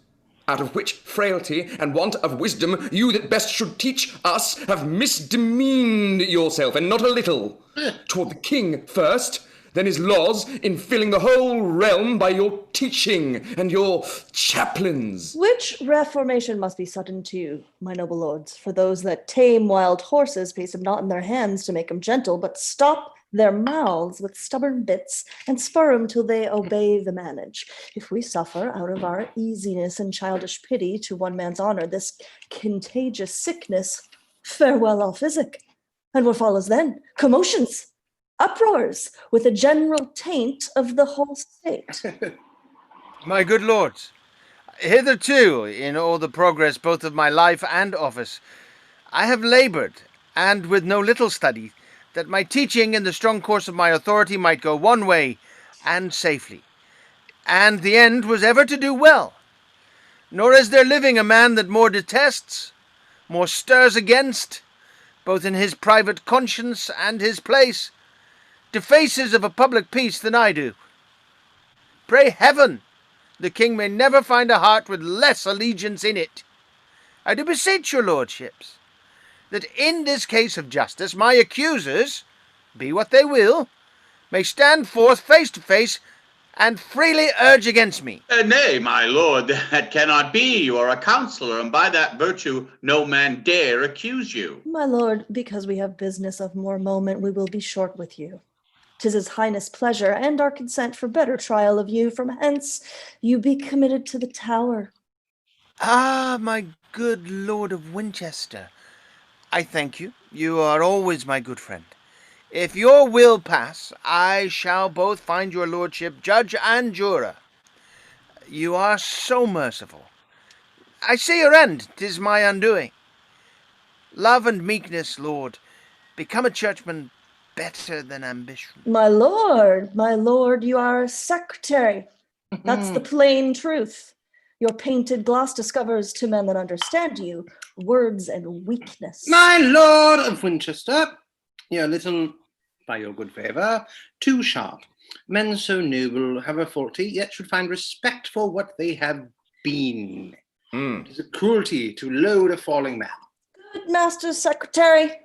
out of which frailty and want of wisdom you that best should teach us have misdemeaned yourself, and not a little. Toward the king first, than his laws in filling the whole realm by your teaching and your chaplains. Which reformation must be sudden to you, my noble lords, for those that tame wild horses place them not in their hands to make them gentle, but stop their mouths with stubborn bits and spur 'em till they obey the manage. If we suffer out of our easiness and childish pity to one man's honor this contagious sickness, farewell all physic. And what follows then? Commotions, uproars, with a general taint of the whole state. My good lords, hitherto, in all the progress both of my life and office, I have laboured, and with no little study, that my teaching in the strong course of my authority might go one way, and safely. And the end was ever to do well. Nor is there living a man that more detests, more stirs against, both in his private conscience and his place, defaces of a public peace than I do. Pray heaven the king may never find a heart with less allegiance in it. I do beseech your lordships, that in this case of justice my accusers, be what they will, may stand forth face to face and freely urge against me. Nay, my lord, that cannot be. You are a counsellor, and by that virtue no man dare accuse you. My lord, because we have business of more moment, we will be short with you. 'Tis his highness' pleasure and our consent for better trial of you. From hence you be committed to the Tower. Ah, my good Lord of Winchester, I thank you. You are always my good friend. If your will pass, I shall both find your lordship judge and juror. You are so merciful. I see your end, 'tis my undoing. Love and meekness, Lord, become a churchman better than ambition. My lord, you are a secretary. That's the plain truth. Your painted glass discovers to men that understand you words and weakness. My lord of Winchester, you're a little, by your good favour, too sharp. Men so noble have a faulty, yet should find respect for what they have been. It is a cruelty to load a falling man. Good master secretary,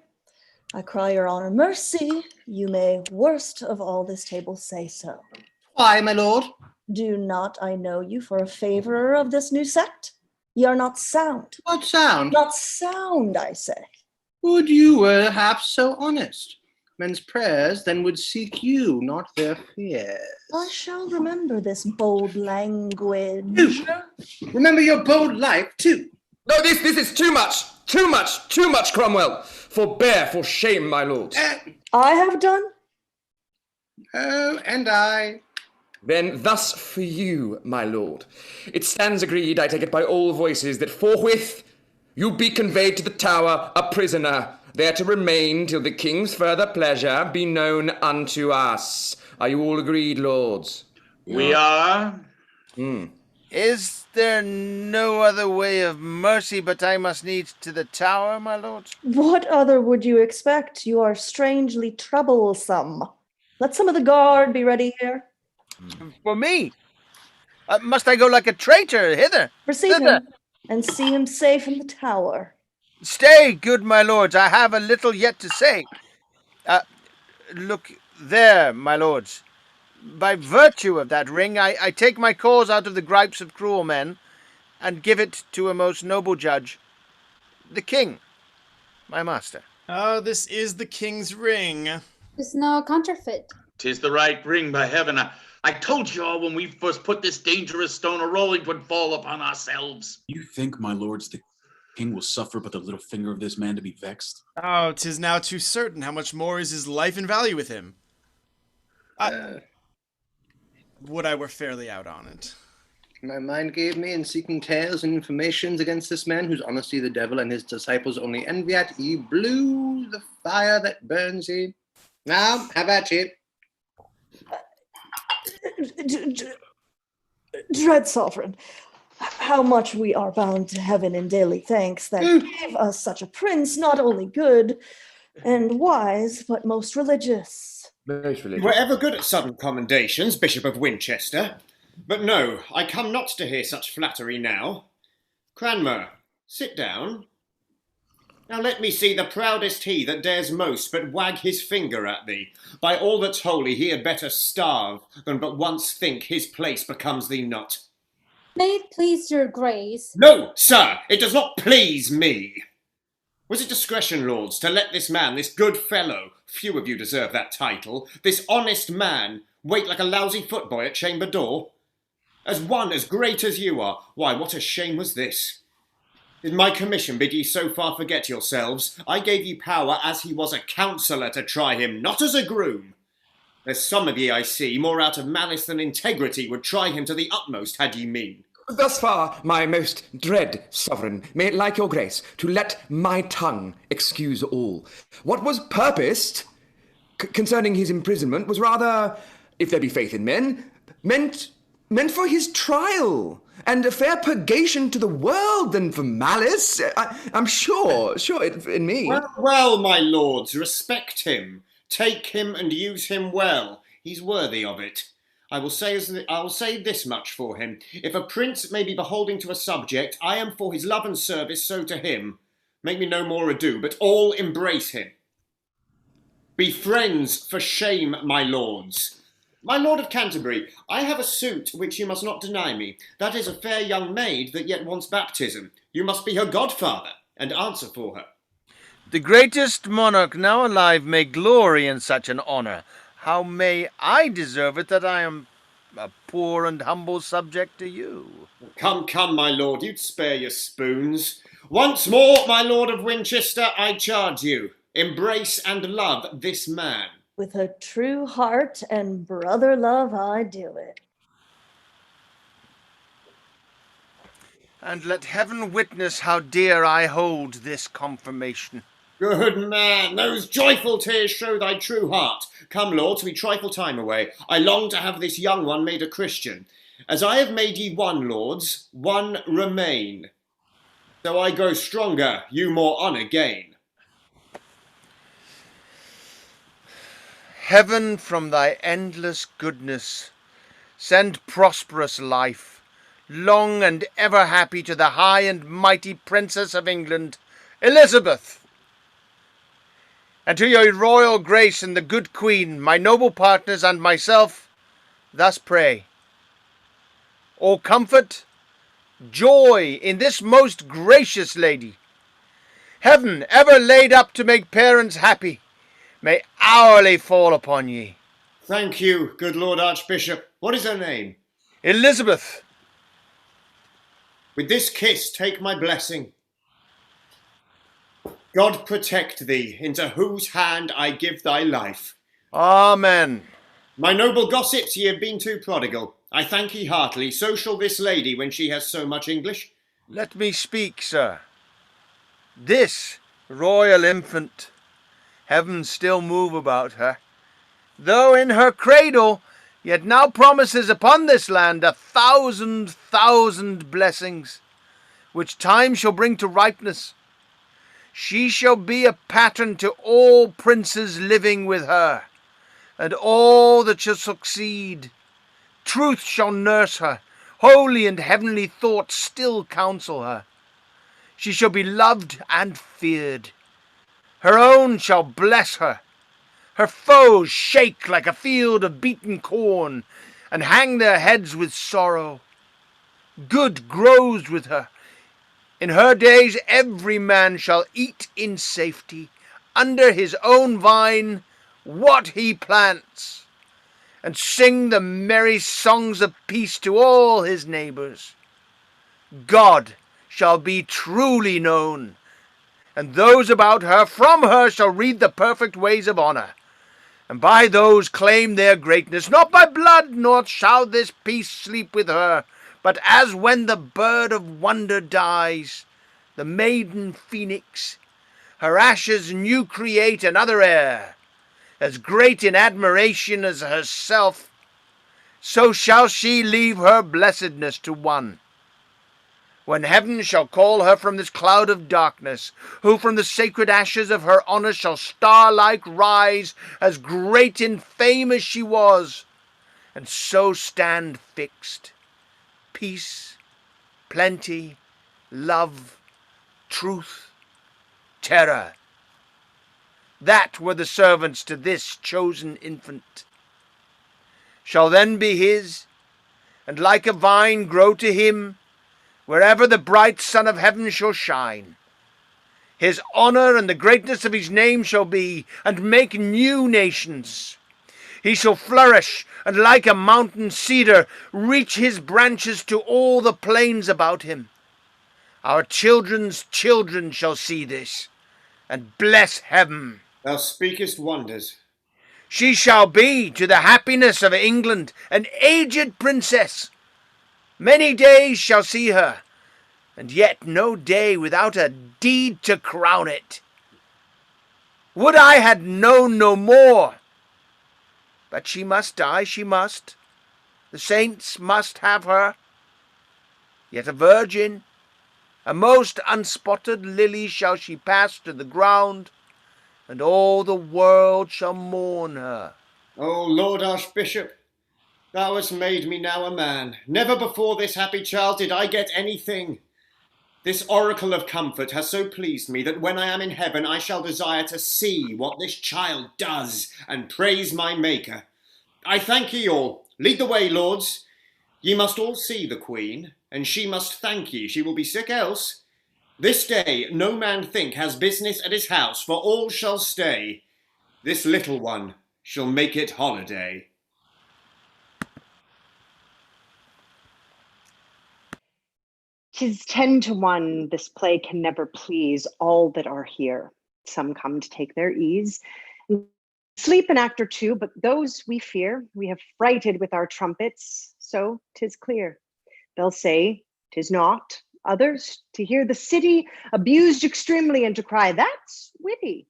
I cry your honor mercy. You may worst of all this table say so. Why, my lord? Do not I know you for a favourer of this new sect? Ye are not sound. What sound? Not sound, I say. Would you were half so honest. Men's prayers then would seek you, not their fears. I shall remember this bold language. Remember your bold life, too. No, this is too much, Cromwell. Forbear, for shame, my lord. I have done? Oh, and I. Then thus for you, my lord. It stands agreed, I take it by all voices, that forthwith you be conveyed to the Tower a prisoner, there to remain till the king's further pleasure be known unto us. Are you all agreed, lords? We are. Is there no other way of mercy but I must needs to the Tower, my lords? What other would you expect? You are strangely troublesome. Let some of the guard be ready here. For me? Must I go like a traitor hither? Receive him, and see him safe in the Tower. Stay, good my lords, I have a little yet to say. Look there, my lords. By virtue of that ring, I take my cause out of the gripes of cruel men, and give it to a most noble judge, the king, my master. Oh, this is the king's ring. It's no counterfeit. 'Tis the right ring, by heaven. I told you all when we first put this dangerous stone a-rolling 'twould fall upon ourselves. You think, my lords, the king will suffer but the little finger of this man to be vexed? Oh, 'tis now too certain how much more is his life and value with him. Would I were fairly out on it. My mind gave me in seeking tales and informations against this man, whose honesty the devil and his disciples only envy at. He blew the fire that burns ye. Now, have at ye. Dread sovereign, how much we are bound to heaven in daily thanks that gave us such a prince, not only good and wise, but most religious. You were ever good at sudden commendations, Bishop of Winchester. But no, I come not to hear such flattery now. Cranmer, sit down. Now let me see the proudest he that dares most but wag his finger at thee. By all that's holy he had better starve than but once think his place becomes thee not. May it please your grace. No, sir, it does not please me. Was it discretion, lords, to let this man, this good fellow, few of you deserve that title, this honest man, wait like a lousy footboy at chamber door? As one as great as you are, why, what a shame was this! Did my commission bid ye so far forget yourselves? I gave ye power as he was a counsellor to try him, not as a groom. There's some of ye, I see, more out of malice than integrity, would try him to the utmost, had ye mean. Thus far, my most dread sovereign, may it like your grace to let my tongue excuse all. What was purposed concerning his imprisonment was rather, if there be faith in men, meant for his trial, and a fair purgation to the world than for malice. I'm sure in me. Well, my lords, respect him. Take him and use him well. He's worthy of it. I'll say this much for him. If a prince may be beholding to a subject, I am for his love and service so to him. Make me no more ado, but all embrace him. Be friends for shame, my lords. My lord of Canterbury, I have a suit which you must not deny me. That is a fair young maid that yet wants baptism. You must be her godfather, and answer for her. The greatest monarch now alive may glory in such an honour. How may I deserve it that I am a poor and humble subject to you? Come, my lord, you'd spare your spoons. Once more, my lord of Winchester, I charge you, embrace and love this man. With a true heart and brother love, I do it. And let heaven witness how dear I hold this confirmation. Good man, those joyful tears show thy true heart. Come, lords, we trifle time away. I long to have this young one made a Christian. As I have made ye one, lords, one remain. So I grow stronger, you more honour gain. Heaven, from thy endless goodness, send prosperous life, long and ever happy to the high and mighty Princess of England, Elizabeth. And to your royal grace and the good queen, my noble partners and myself, thus pray. All comfort, joy in this most gracious lady, heaven ever laid up to make parents happy, may hourly fall upon ye. Thank you, good Lord Archbishop. What is her name? Elizabeth. With this kiss take my blessing. God protect thee, into whose hand I give thy life. Amen. My noble gossips, ye have been too prodigal. I thank ye heartily. So shall this lady when she has so much English. Let me speak, sir. This royal infant, heaven still move about her, though in her cradle, yet now promises upon this land 1,000,000 blessings, which time shall bring to ripeness. She shall be a pattern to all princes living with her, and all that shall succeed. Truth shall nurse her, holy and heavenly thoughts still counsel her. She shall be loved and feared. Her own shall bless her. Her foes shake like a field of beaten corn, and hang their heads with sorrow. Good grows with her. In her days every man shall eat in safety, under his own vine, what he plants, and sing the merry songs of peace to all his neighbours. God shall be truly known, and those about her from her shall read the perfect ways of honour, and by those claim their greatness, not by blood, nor shall this peace sleep with her, but as when the bird of wonder dies, the maiden phoenix, her ashes new create another heir, as great in admiration as herself, so shall she leave her blessedness to one. When heaven shall call her from this cloud of darkness, who from the sacred ashes of her honour shall star-like rise, as great in fame as she was, and so stand fixed. Peace, plenty, love, truth, terror. That were the servants to this chosen infant, shall then be his, and like a vine grow to him wherever the bright sun of heaven shall shine. His honour and the greatness of his name shall be, and make new nations. He shall flourish, and like a mountain cedar, reach his branches to all the plains about him. Our children's children shall see this, and bless heaven. Thou speakest wonders. She shall be, to the happiness of England, an aged princess. Many days shall see her, and yet no day without a deed to crown it. Would I had known no more! But she must die, she must. The saints must have her. Yet a virgin, a most unspotted lily shall she pass to the ground, and all the world shall mourn her. O Lord Archbishop, thou hast made me now a man. Never before this happy child did I get anything. This oracle of comfort has so pleased me that when I am in heaven I shall desire to see what this child does and praise my Maker. I thank ye all. Lead the way, lords. Ye must all see the Queen, and she must thank ye. She will be sick else. This day no man think has business at his house, for all shall stay. This little one shall make it holiday. "'Tis 10 to 1, this play can never please all that are here. Some come to take their ease, and sleep an act or two, but those we fear, we have frighted with our trumpets, so 'tis clear. They'll say 'tis not, others to hear the city abused extremely, and to cry, that's witty,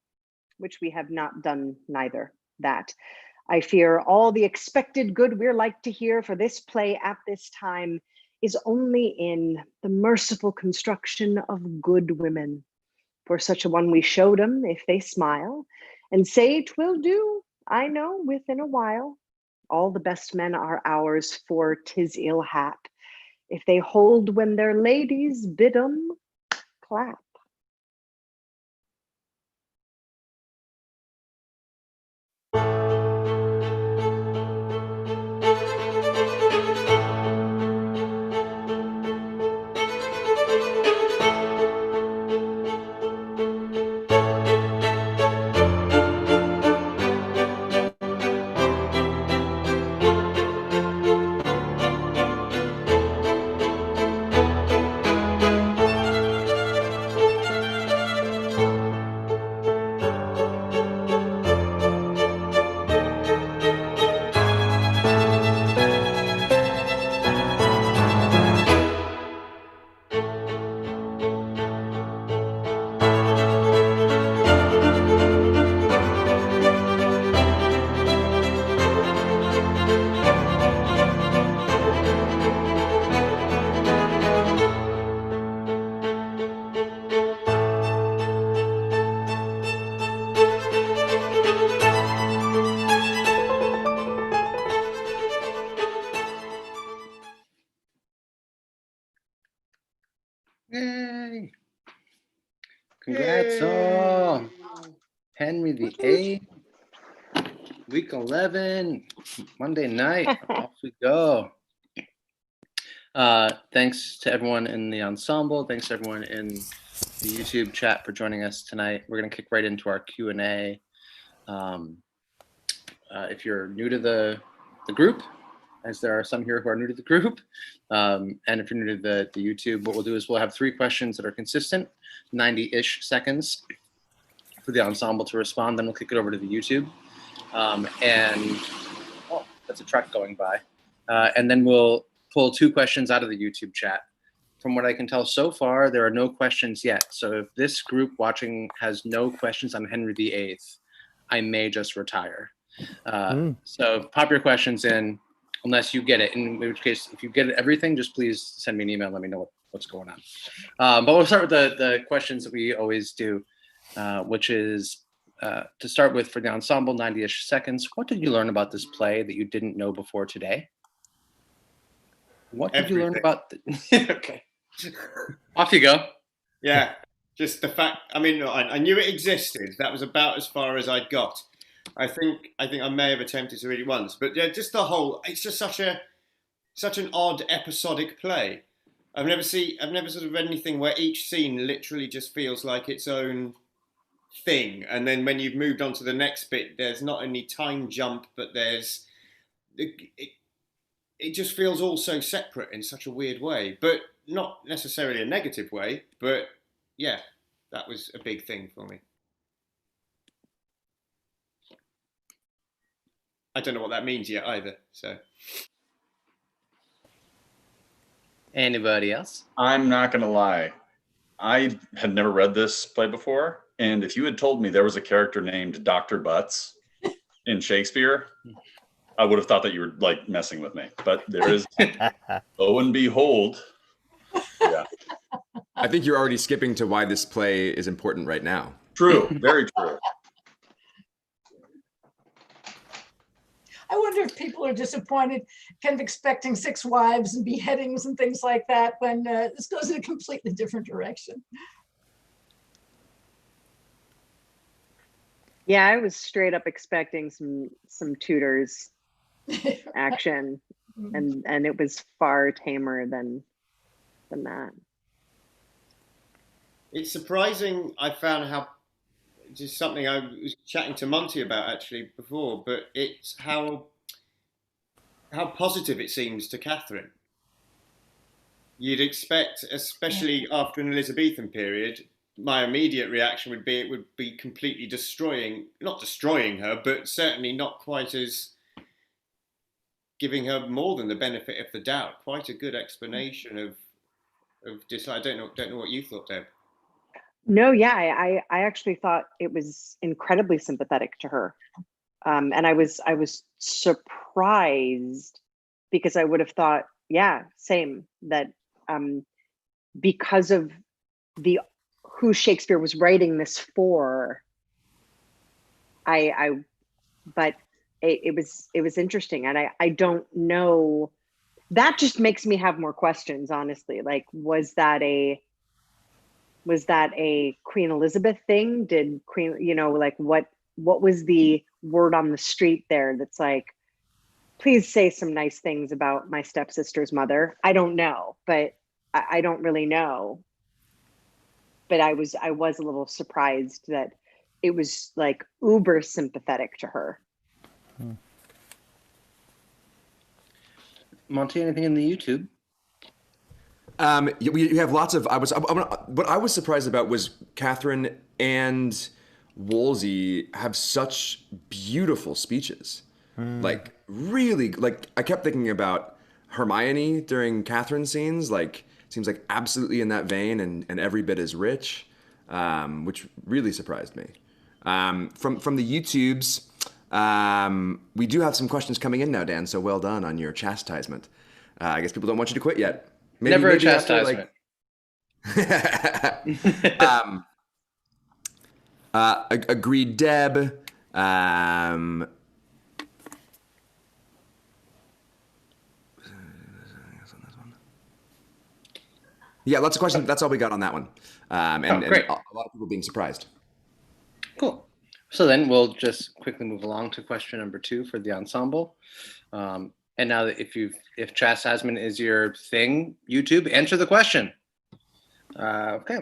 which we have not done neither that. I fear all the expected good we're like to hear for this play at this time is only in the merciful construction of good women. For such a one we showed 'em, if they smile, and say 'twill do, I know within a while. All the best men are ours, for 'tis ill hap if they hold when their ladies bid 'em clap. Yay! Congrats all. Henry VIII, week 11, Monday night. Off we go. Thanks to everyone in the ensemble. Thanks to everyone in the YouTube chat for joining us tonight. We're going to kick right into our Q&A. If you're new to the group, as there are some here who are new to the group, and if you're new to the YouTube, what we'll do is we'll have 3 questions that are consistent, 90-ish seconds for the ensemble to respond. Then we'll kick it over to the YouTube. And oh, that's a truck going by. And then we'll pull 2 questions out of the YouTube chat. From what I can tell so far, there are no questions yet. So if this group watching has no questions on Henry VIII, I may just retire. So pop your questions in, unless you get it. In which case, if you get everything, just please send me an email. Let me know what's going on. But we'll start with the questions that we always do, which is to start with for the ensemble, 90-ish seconds. What did you learn about this play that you didn't know before today? What did you learn about? Okay. Off you go. Yeah. Just the fact, I mean, I knew it existed. That was about as far as I'd got. I think I may have attempted to read it once, but yeah, just the whole, it's just such an odd episodic play. I've never sort of read anything where each scene literally just feels like its own thing. And then when you've moved on to the next bit, there's not only time jump, but there's, it just feels all so separate in such a weird way, but not necessarily a negative way, but yeah, that was a big thing for me. I don't know what that means yet either, so. Anybody else? I'm not going to lie. I had never read this play before. And if you had told me there was a character named Dr. Butts in Shakespeare, I would have thought that you were like messing with me. But there is, lo and behold. Yeah. I think you're already skipping to why this play is important right now. True. Very true. I wonder if people are disappointed, kind of expecting 6 wives and beheadings and things like that, when this goes in a completely different direction. Yeah, I was straight up expecting some tutors action, and it was far tamer than that. It's surprising. I found how, just something I was chatting to Monty about actually before, but it's how positive it seems to Catherine. You'd expect, especially after an Elizabethan period, my immediate reaction would be it would be completely not destroying her, but certainly not quite as giving her more than the benefit of the doubt. Quite a good explanation of dislike. I don't know what you thought, Deb. No, yeah, I actually thought it was incredibly sympathetic to her, and I was surprised, because I would have thought, yeah, same, that because of who Shakespeare was writing this for, but it was interesting, and I don't know. That just makes me have more questions, honestly. Like, was that a Queen Elizabeth thing? Did Queen, like what was the word on the street there that's like, please say some nice things about my stepsister's mother? I don't know, but I don't really know. But I was a little surprised that it was like uber sympathetic to her. Monty, anything in the YouTube? We have lots of. What I was surprised about was Catherine and Wolsey have such beautiful speeches. Like, really, like, I kept thinking about Hermione during Catherine's scenes. Like, seems like absolutely in that vein, and every bit as rich, which really surprised me. From the YouTubes, we do have some questions coming in now, Dan. So well done on your chastisement. I guess people don't want you to quit yet. Never a chastisement. Agreed, Deb. Yeah, lots of questions. That's all we got on that one. And a lot of people being surprised. Cool. So then we'll just quickly move along to question number 2 for the ensemble. And now that if chastisement is your thing, YouTube, answer the question. Okay,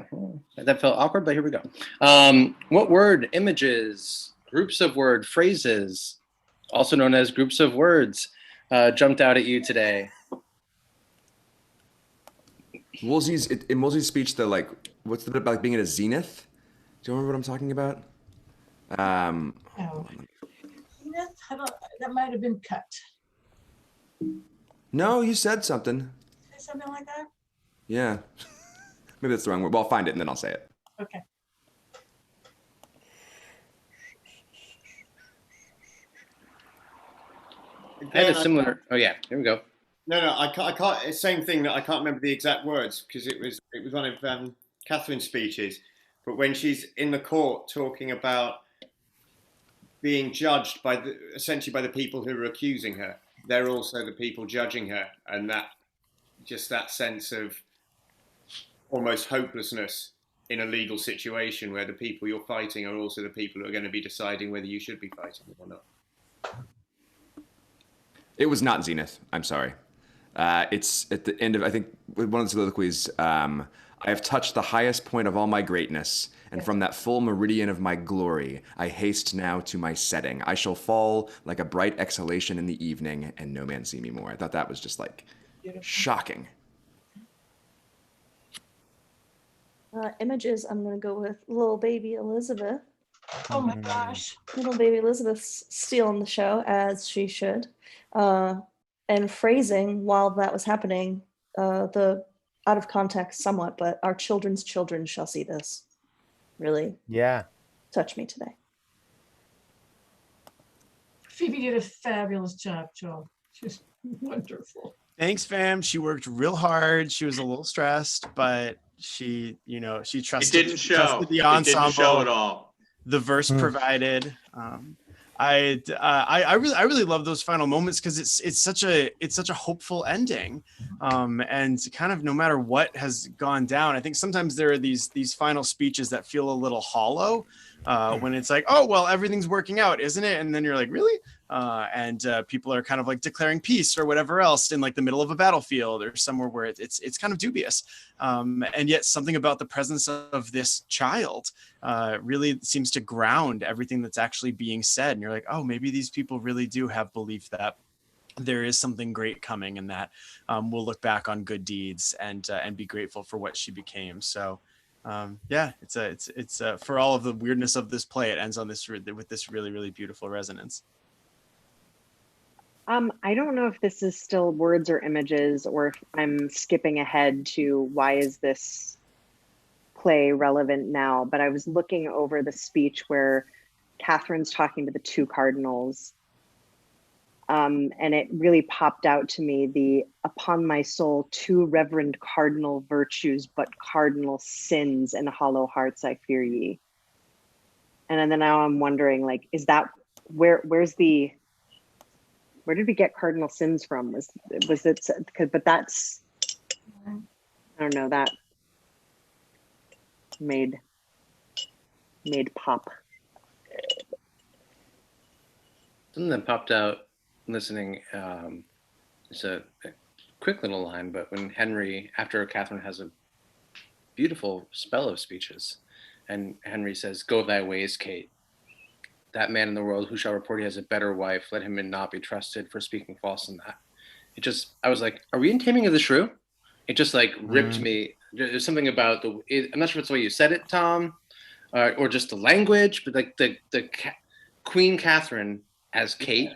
that felt awkward, but here we go. What word, images, groups of word, phrases, also known as groups of words, jumped out at you today? In Wolsey's speech, what's the bit about being at a zenith? Do you remember what I'm talking about? Zenith? That might have been cut. No, you said something. Say something like that? Yeah. Maybe that's the wrong word. Well, I'll find it and then I'll say it. Okay. I had a similar. Oh yeah, here we go. No, I can't. Same thing, that I can't remember the exact words, because it was one of Catherine's speeches. But when she's in the court talking about being judged essentially by the people who are accusing her, they're also the people judging her, and that sense of almost hopelessness in a legal situation where the people you're fighting are also the people who are going to be deciding whether you should be fighting them or not. It was not Zenith. I'm sorry. It's at the end of, I think, one of the soliloquies, I have touched the highest point of all my greatness, and from that full meridian of my glory, I haste now to my setting. I shall fall like a bright exhalation in the evening, and no man see me more. I thought that was just like shocking. Images, I'm going to go with little baby Elizabeth. Oh my gosh. Little baby Elizabeth's stealing the show, as she should. And phrasing while that was happening, the out of context somewhat, but our children's children shall see this. Really touched me today. Phoebe did a fabulous job, Joel. She's wonderful. Thanks, fam. She worked real hard. She was a little stressed, but she trusted. It didn't show. Trusted the It ensemble. didn't show at all. The verse provided. I really love those final moments because it's such a hopeful ending, and kind of no matter what has gone down, I think sometimes there are these final speeches that feel a little hollow when it's like, oh well, everything's working out, isn't it? And then you're like, really? And people are kind of like declaring peace or whatever else in like the middle of a battlefield or somewhere where it's kind of dubious, and yet something about the presence of this child really seems to ground everything that's actually being said. And you're like, oh, maybe these people really do have belief that there is something great coming, and that we'll look back on good deeds and be grateful for what she became. So it's for all of the weirdness of this play, it ends on this with this really, really beautiful resonance. I don't know if this is still words or images, or if I'm skipping ahead to why is this play relevant now, but I was looking over the speech where Catherine's talking to the two cardinals, and it really popped out to me, the upon my soul, two reverend cardinal virtues, but cardinal sins and hollow hearts I fear ye. And then now I'm wondering, like, is that, where did we get cardinal sins from? Was it, but that's, I don't know, that made pop. Something that popped out listening, it's a quick little line, but when Henry, after Catherine has a beautiful spell of speeches, and Henry says, "Go thy ways, Kate. That man in the world who shall report he has a better wife, let him not be trusted for speaking false in that." I was like, are we in Taming of the Shrew? It just like ripped me. There's something about I'm not sure if it's the way you said it, Tom, or just the language, but like the Queen Catherine as Kate.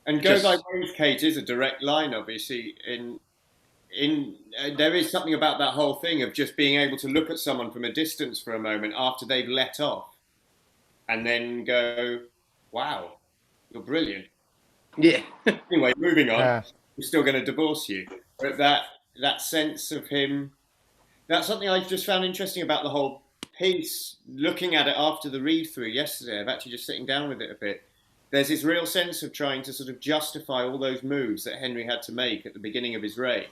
And "Go thy ways, Kate" is a direct line, obviously. There is something about that whole thing of just being able to look at someone from a distance for a moment after they've let off, and then go, "Wow, you're brilliant." Yeah. Anyway, moving on. Yeah. I'm still going to divorce you. But that sense of him, that's something I just found interesting about the whole piece. Looking at it after the read through yesterday, of actually just sitting down with it a bit. There's this real sense of trying to sort of justify all those moves that Henry had to make at the beginning of his reign.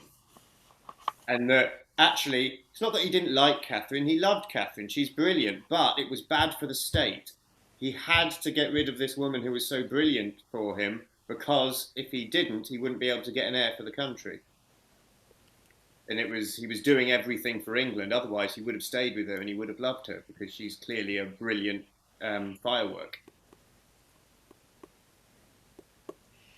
And that actually, it's not that he didn't like Catherine, he loved Catherine, she's brilliant, but it was bad for the state. He had to get rid of this woman who was so brilliant for him, because if he didn't, he wouldn't be able to get an heir for the country. And he was doing everything for England, otherwise he would have stayed with her and he would have loved her, because she's clearly a brilliant firework.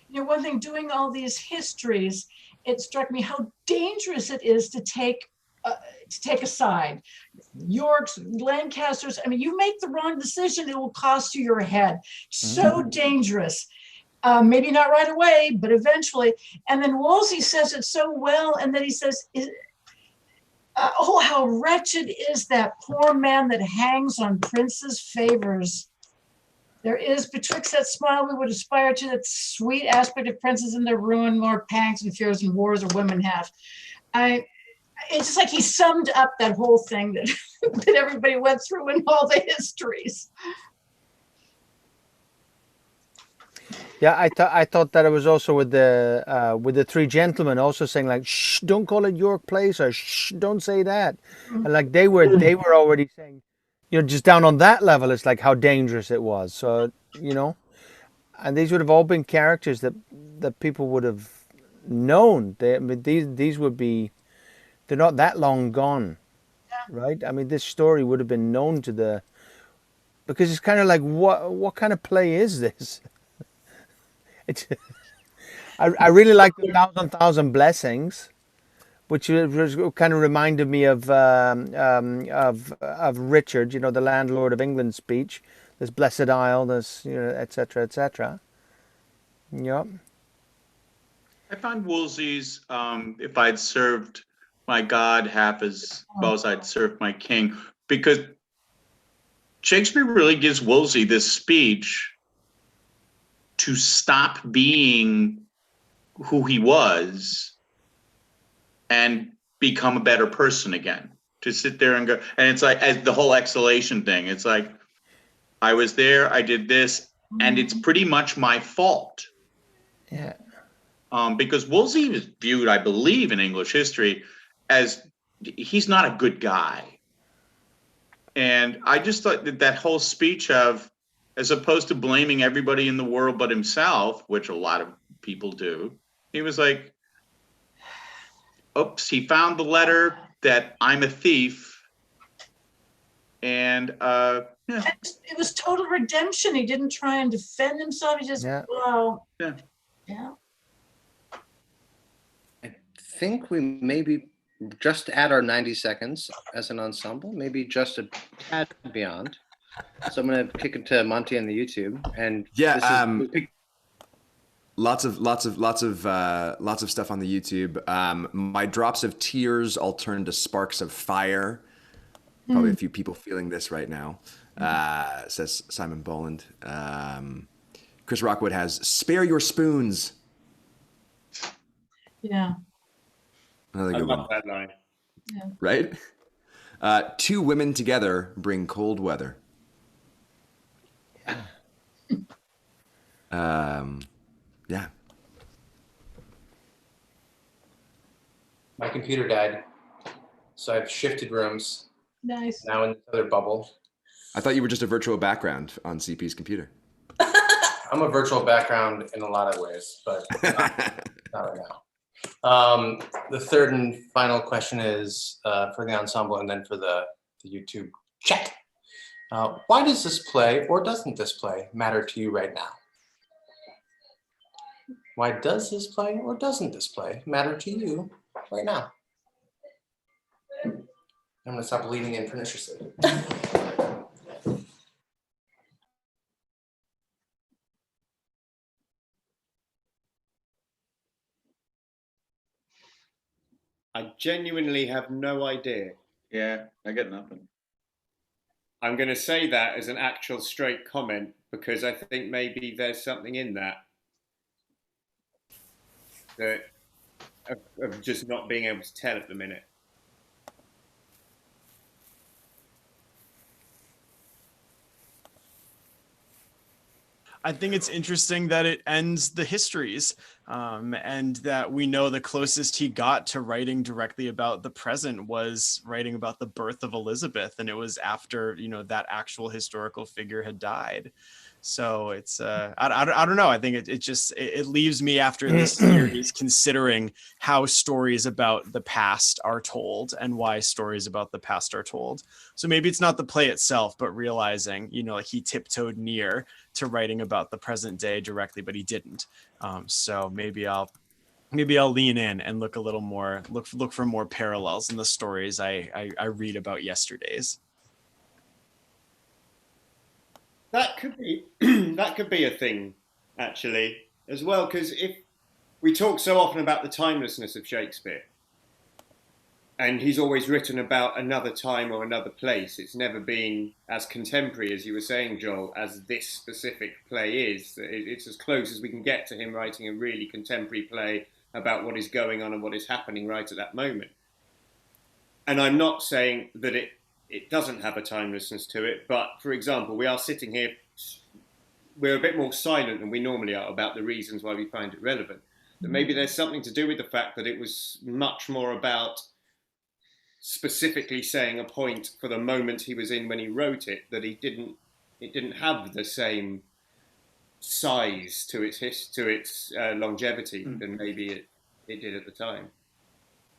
You know, one thing, doing all these histories, it struck me how dangerous it is to take a side. Yorks, Lancasters, I mean, you make the wrong decision, it will cost you your head. So dangerous. Maybe not right away, but eventually. And then Wolsey says it so well, and then he says, oh, how wretched is that poor man that hangs on princes' favors. There is betwixt that smile we would aspire to, that sweet aspect of princes in their ruin, more pangs and fears and wars of women have. It's just like he summed up that whole thing that, that everybody went through in all the histories. Yeah, I thought that it was also with the three gentlemen also saying like, shh, don't call it York Place, or shh, don't say that, and like they were already saying, just down on that level, it's like how dangerous it was. So and these would have all been characters that people would have known. I mean, these would be, they're not that long gone, right? I mean, this story would have been known to the, because it's kind of like, what kind of play is this? It's, I really like the Thousand Blessings, which kind of reminded me of Richard, the landlord of England speech. There's Blessed Isle, there's etc. etc. Yep. I find Wolsey's, if I'd served my God half as well as I'd served my king, because Shakespeare really gives Wolsey this speech to stop being who he was and become a better person again. To sit there and go, and it's like, as the whole exhalation thing, it's like, I was there, I did this, and it's pretty much my fault. Yeah. Because Wolsey is viewed, I believe, in English history as he's not a good guy. And I just thought that whole speech of, as opposed to blaming everybody in the world but himself, which a lot of people do, he was like, oops, he found the letter that I'm a thief. And yeah. It was total redemption. He didn't try and defend himself. He just, wow. Yeah. Yeah. I think we maybe just add our 90 seconds as an ensemble, maybe just a tad beyond. So I'm going to kick it to Monty on the YouTube, and lots of stuff on the YouTube. My drops of tears all turn to sparks of fire. Probably a few people feeling this right now, says Simon Boland. Chris Rockwood has spare your spoons. Yeah. Another good love one. that line. Yeah. Right? Two women together bring cold weather. Yeah. My computer died, so I've shifted rooms. Nice. Now in this other bubble. I thought you were just a virtual background on CP's computer. I'm a virtual background in a lot of ways, but not right now. The third and final question is for the ensemble and then for the YouTube chat. Why does this play, or doesn't this play, matter to you right now? Why does this play, or doesn't this play, matter to you right now? I'm going to stop leaning in perniciously. I genuinely have no idea. Yeah, I get nothing. I'm going to say that as an actual straight comment because I think maybe there's something in that of just not being able to tell at the minute. I think it's interesting that it ends the histories, and that we know the closest he got to writing directly about the present was writing about the birth of Elizabeth, and it was after that actual historical figure had died. So it's I don't know. I think it leaves me after this series considering how stories about the past are told and why stories about the past are told. So maybe it's not the play itself, but realizing like he tiptoed near to writing about the present day directly, but he didn't. So maybe I'll lean in and look a little more, look for more parallels in the stories I read about yesterday's. That could be that could be a thing, actually, as well, because if we talk so often about the timelessness of Shakespeare, and he's always written about another time or another place, it's never been as contemporary, as you were saying, Joel, as this specific play is. It's as close as we can get to him writing a really contemporary play about what is going on and what is happening right at that moment. And I'm not saying that it doesn't have a timelessness to it, but for example, we are sitting here we're a bit more silent than we normally are about the reasons why we find it relevant. That maybe there's something to do with the fact that it was much more about specifically saying a point for the moment he was in when he wrote it, that it didn't have the same size to its longevity than maybe it did at the time.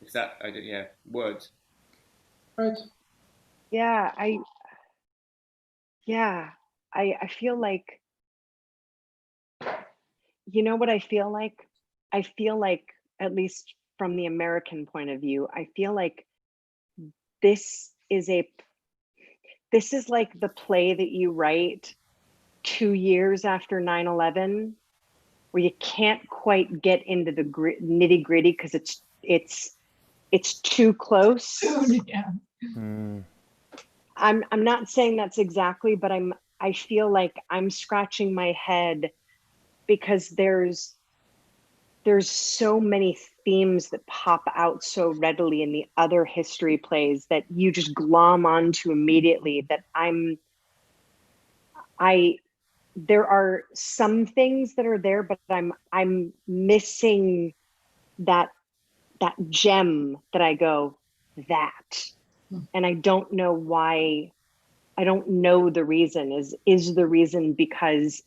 If that, words. Right. Yeah, I feel like, you know what I feel like? I feel like, at least from the American point of view, I feel like this is like the play that you write 2 years after 9/11, where you can't quite get into the nitty gritty because it's too close. Yeah. I'm not saying that's exactly, but I feel like I'm scratching my head because there's so many themes that pop out so readily in the other history plays that you just glom onto immediately, that there are some things that are there, but I'm missing that gem that I go, that. And I don't know why. I don't know the reason. Is the reason because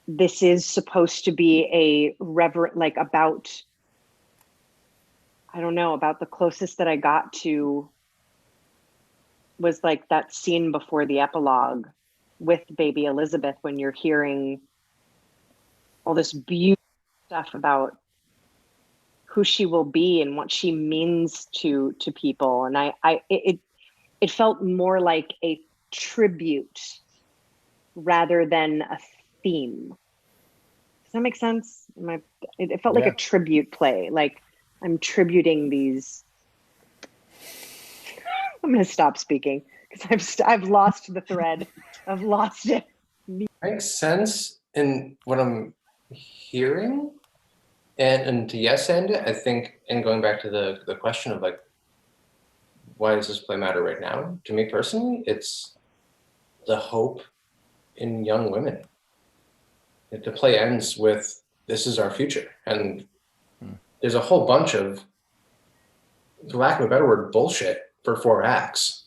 this is supposed to be a reverent, like, about, I don't know, about the closest that I got to was like that scene before the epilogue with baby Elizabeth, when you're hearing all this beautiful stuff about who she will be and what she means to people. And it felt more like a tribute rather than a theme. Does that make sense? It felt like a tribute play. Like, I'm tributing these. I'm going to stop speaking because I've lost the thread. I've lost it. Makes sense in what I'm hearing. And to yes end it, I think, and going back to the question of like, why does this play matter right now? To me personally, it's the hope in young women. The play ends with, this is our future. And there's a whole bunch of, for lack of a better word, bullshit for 4 acts.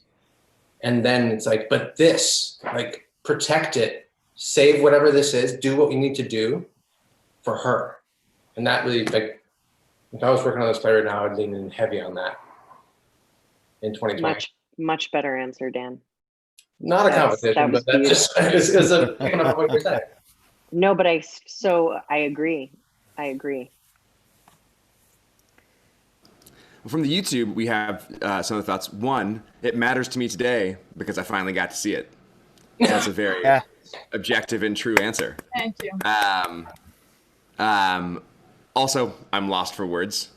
And then it's like, but this, like, protect it, save whatever this is, do what we need to do for her. And that really, like, if I was working on this play right now, I'd lean in heavy on that in 2020. Much better answer, Dan. Not a competition, but that just is a picking up what you're saying. No, but I agree. I agree. From the YouTube, we have some of the thoughts. One, it matters to me today because I finally got to see it. So that's a very objective and true answer. Thank you. Also, I'm lost for words,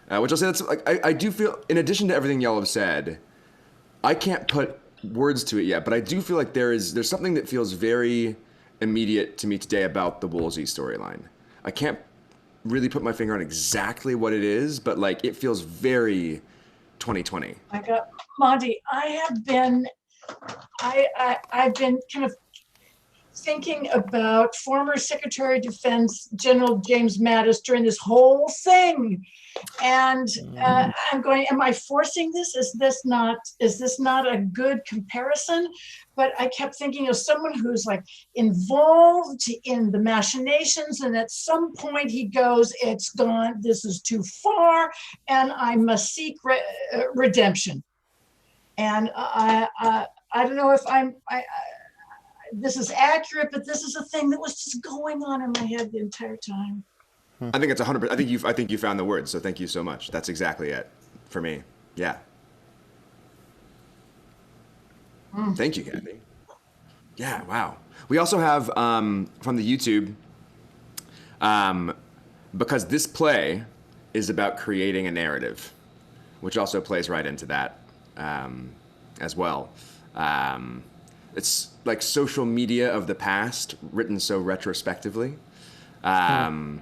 which I'll say that's like, I do feel, in addition to everything y'all have said, I can't put words to it yet, but I do feel like there's something that feels very immediate to me today about the Wolsey storyline. I can't really put my finger on exactly what it is, but like it feels very 2020. I got Monty. I've been kind of thinking about former Secretary of Defense General James Mattis during this whole thing, and I'm going, am I forcing this? Is this not a good comparison? But I kept thinking of someone who's like involved in the machinations, and at some point he goes, "It's gone. This is too far, and I must seek redemption." And I don't know if this is accurate, but this is a thing that was just going on in my head the entire time. I think it's 100%. I think you found the words. So thank you so much. That's exactly it for me. Yeah. Thank you, Kathy. Yeah. Wow. We also have from the YouTube, because this play is about creating a narrative, which also plays right into that as well. It's like social media of the past, written so retrospectively. And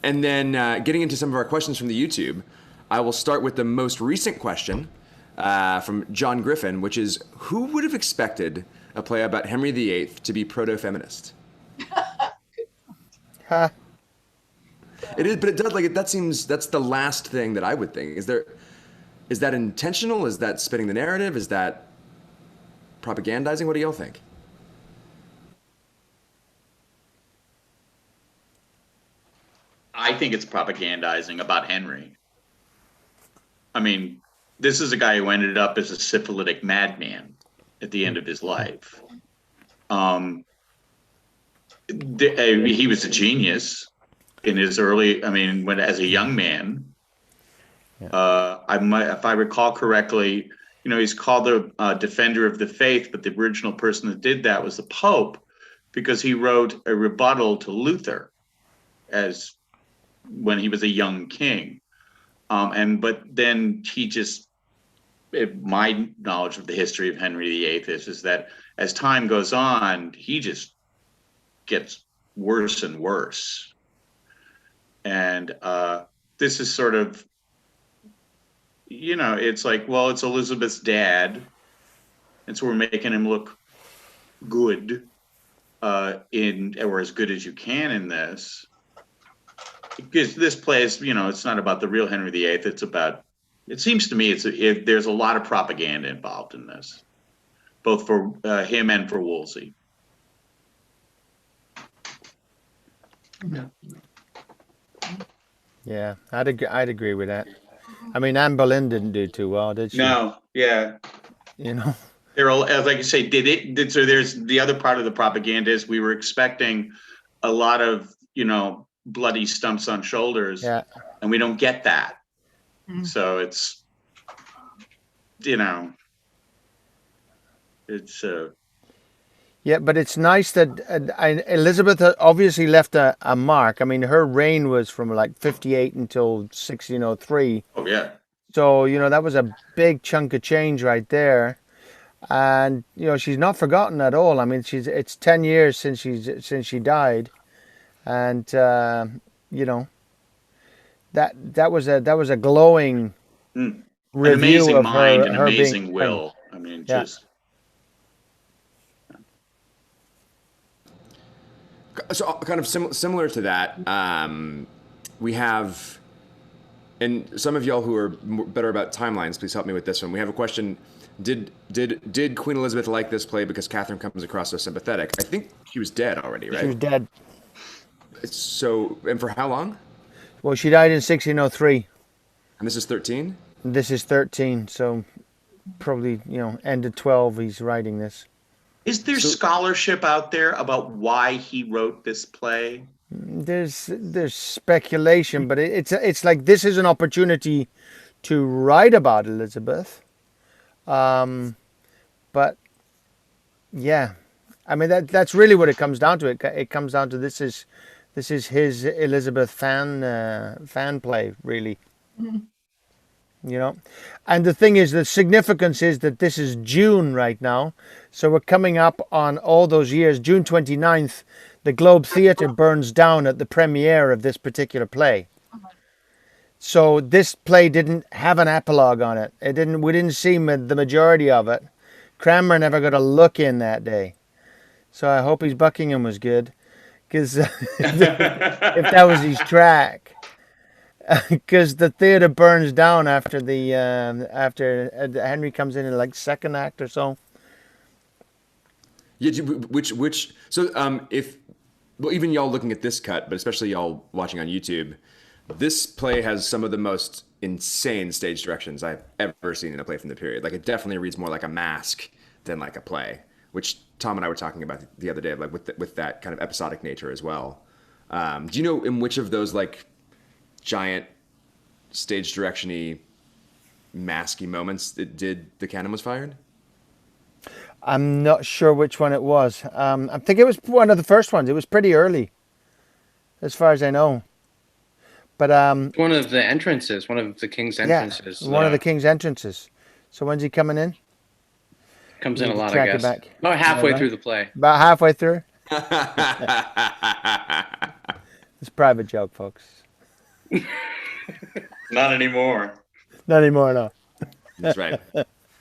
then getting into some of our questions from the YouTube, I will start with the most recent question from John Griffin, which is, who would have expected a play about Henry VIII to be proto-feminist? Huh. It is, but it does that's the last thing that I would think. Is that intentional? Is that spinning the narrative? Is that propagandizing? What do y'all think? I think it's propagandizing about Henry. I mean, this is a guy who ended up as a syphilitic madman at the end of his life. He was a genius in his early, when as a young man. If I recall correctly, he's called the defender of the faith, but the original person that did that was the Pope, because he wrote a rebuttal to Luther when he was a young king. But then my knowledge of the history of Henry VIII is that as time goes on, he just gets worse and worse. And this is sort of, it's like, well, it's Elizabeth's dad, and so we're making him look good or as good as you can in this. Because this play is, it's not about the real Henry VIII. It seems to me there's a lot of propaganda involved in this, both for him and for Wolsey. Yeah, I'd agree with that. I mean, Anne Boleyn didn't do too well, did she? No, yeah. They're all, as like you say, so there's the other part of the propaganda is we were expecting a lot of, bloody stumps on shoulders, and we don't get that. So it's, it's yeah, but it's nice that Elizabeth obviously left a mark. I mean, her reign was from like 58 until 1603. Oh yeah. So that was a big chunk of change right there, and she's not forgotten at all. I mean, it's 10 years since she died. And that was a glowing an review amazing of mind, her, an her amazing being will. I mean, just So kind of similar to that, we have, and some of y'all who are better about timelines, please help me with this one. We have a question. Did Queen Elizabeth like this play because Catherine comes across so sympathetic? I think she was dead already, right? She was dead. So, and for how long? Well, she died in 1603. And this is 13? This is 13, so probably, end of 12 he's writing this. Is there scholarship out there about why he wrote this play? There's speculation, but it's like this is an opportunity to write about Elizabeth. But yeah, I mean that's really what it comes down to. It comes down to this is his Elizabeth fan play, really. And the thing is, the significance is that this is June right now, so we're coming up on all those years. June 29th, the Globe Theatre burns down at the premiere of this particular play. So this play didn't have an epilogue on it. We didn't see the majority of it. Cranmer never got a look in that day. So I hope his Buckingham was good, because if that was his track. Because the theater burns down after Henry comes in like second act or so. Yeah, even y'all looking at this cut, but especially y'all watching on YouTube, this play has some of the most insane stage directions I've ever seen in a play from the period. Like, it definitely reads more like a masque than like a play, which Tom and I were talking about the other day, like with that kind of episodic nature as well. Do you know in which of those like giant stage direction-y masky moments did the cannon was fired? I'm not sure which one it was. I think it was one of the first ones. It was pretty early, as far as I know. But one of the entrances, one of the king's entrances. Yeah, one of the king's entrances. So when's he coming in? Comes in a lot, I guess. About halfway through the play. About halfway through. It's a private joke, folks. Not anymore. Not anymore, no. That's right.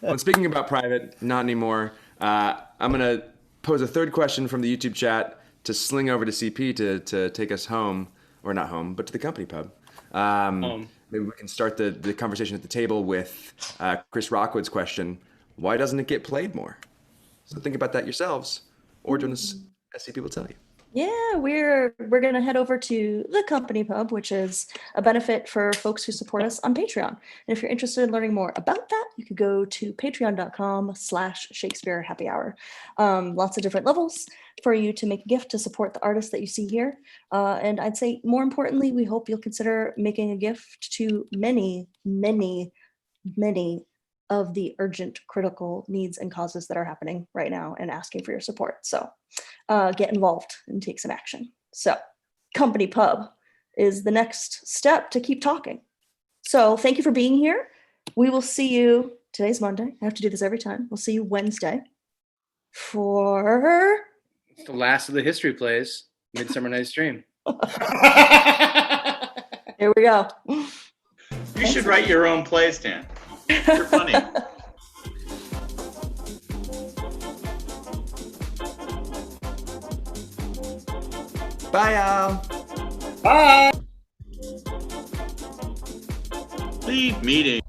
Well, speaking about private, not anymore. I'm gonna pose a third question from the YouTube chat to sling over to CP to take us home, or not home, but to the company pub. Maybe we can start the conversation at the table with Chris Rockwood's question: why doesn't it get played more? So think about that yourselves, or join us as CP will tell you. Yeah, we're gonna head over to the company pub, which is a benefit for folks who support us on Patreon. And if you're interested in learning more about that, you could go to patreon.com/Shakespeare Happy Hour. Lots of different levels for you to make a gift to support the artists that you see here. And I'd say more importantly, we hope you'll consider making a gift to many, many, many of the urgent, critical needs and causes that are happening right now and asking for your support. So get involved and take some action. So company pub is the next step to keep talking. So thank you for being here. We will see you, today's Monday. I have to do this every time. We'll see you Wednesday for the last of the history plays, Midsummer Night's Dream. Here we go. You should write your own plays, Dan. You're funny. Bye, y'all. Bye. Leave meeting.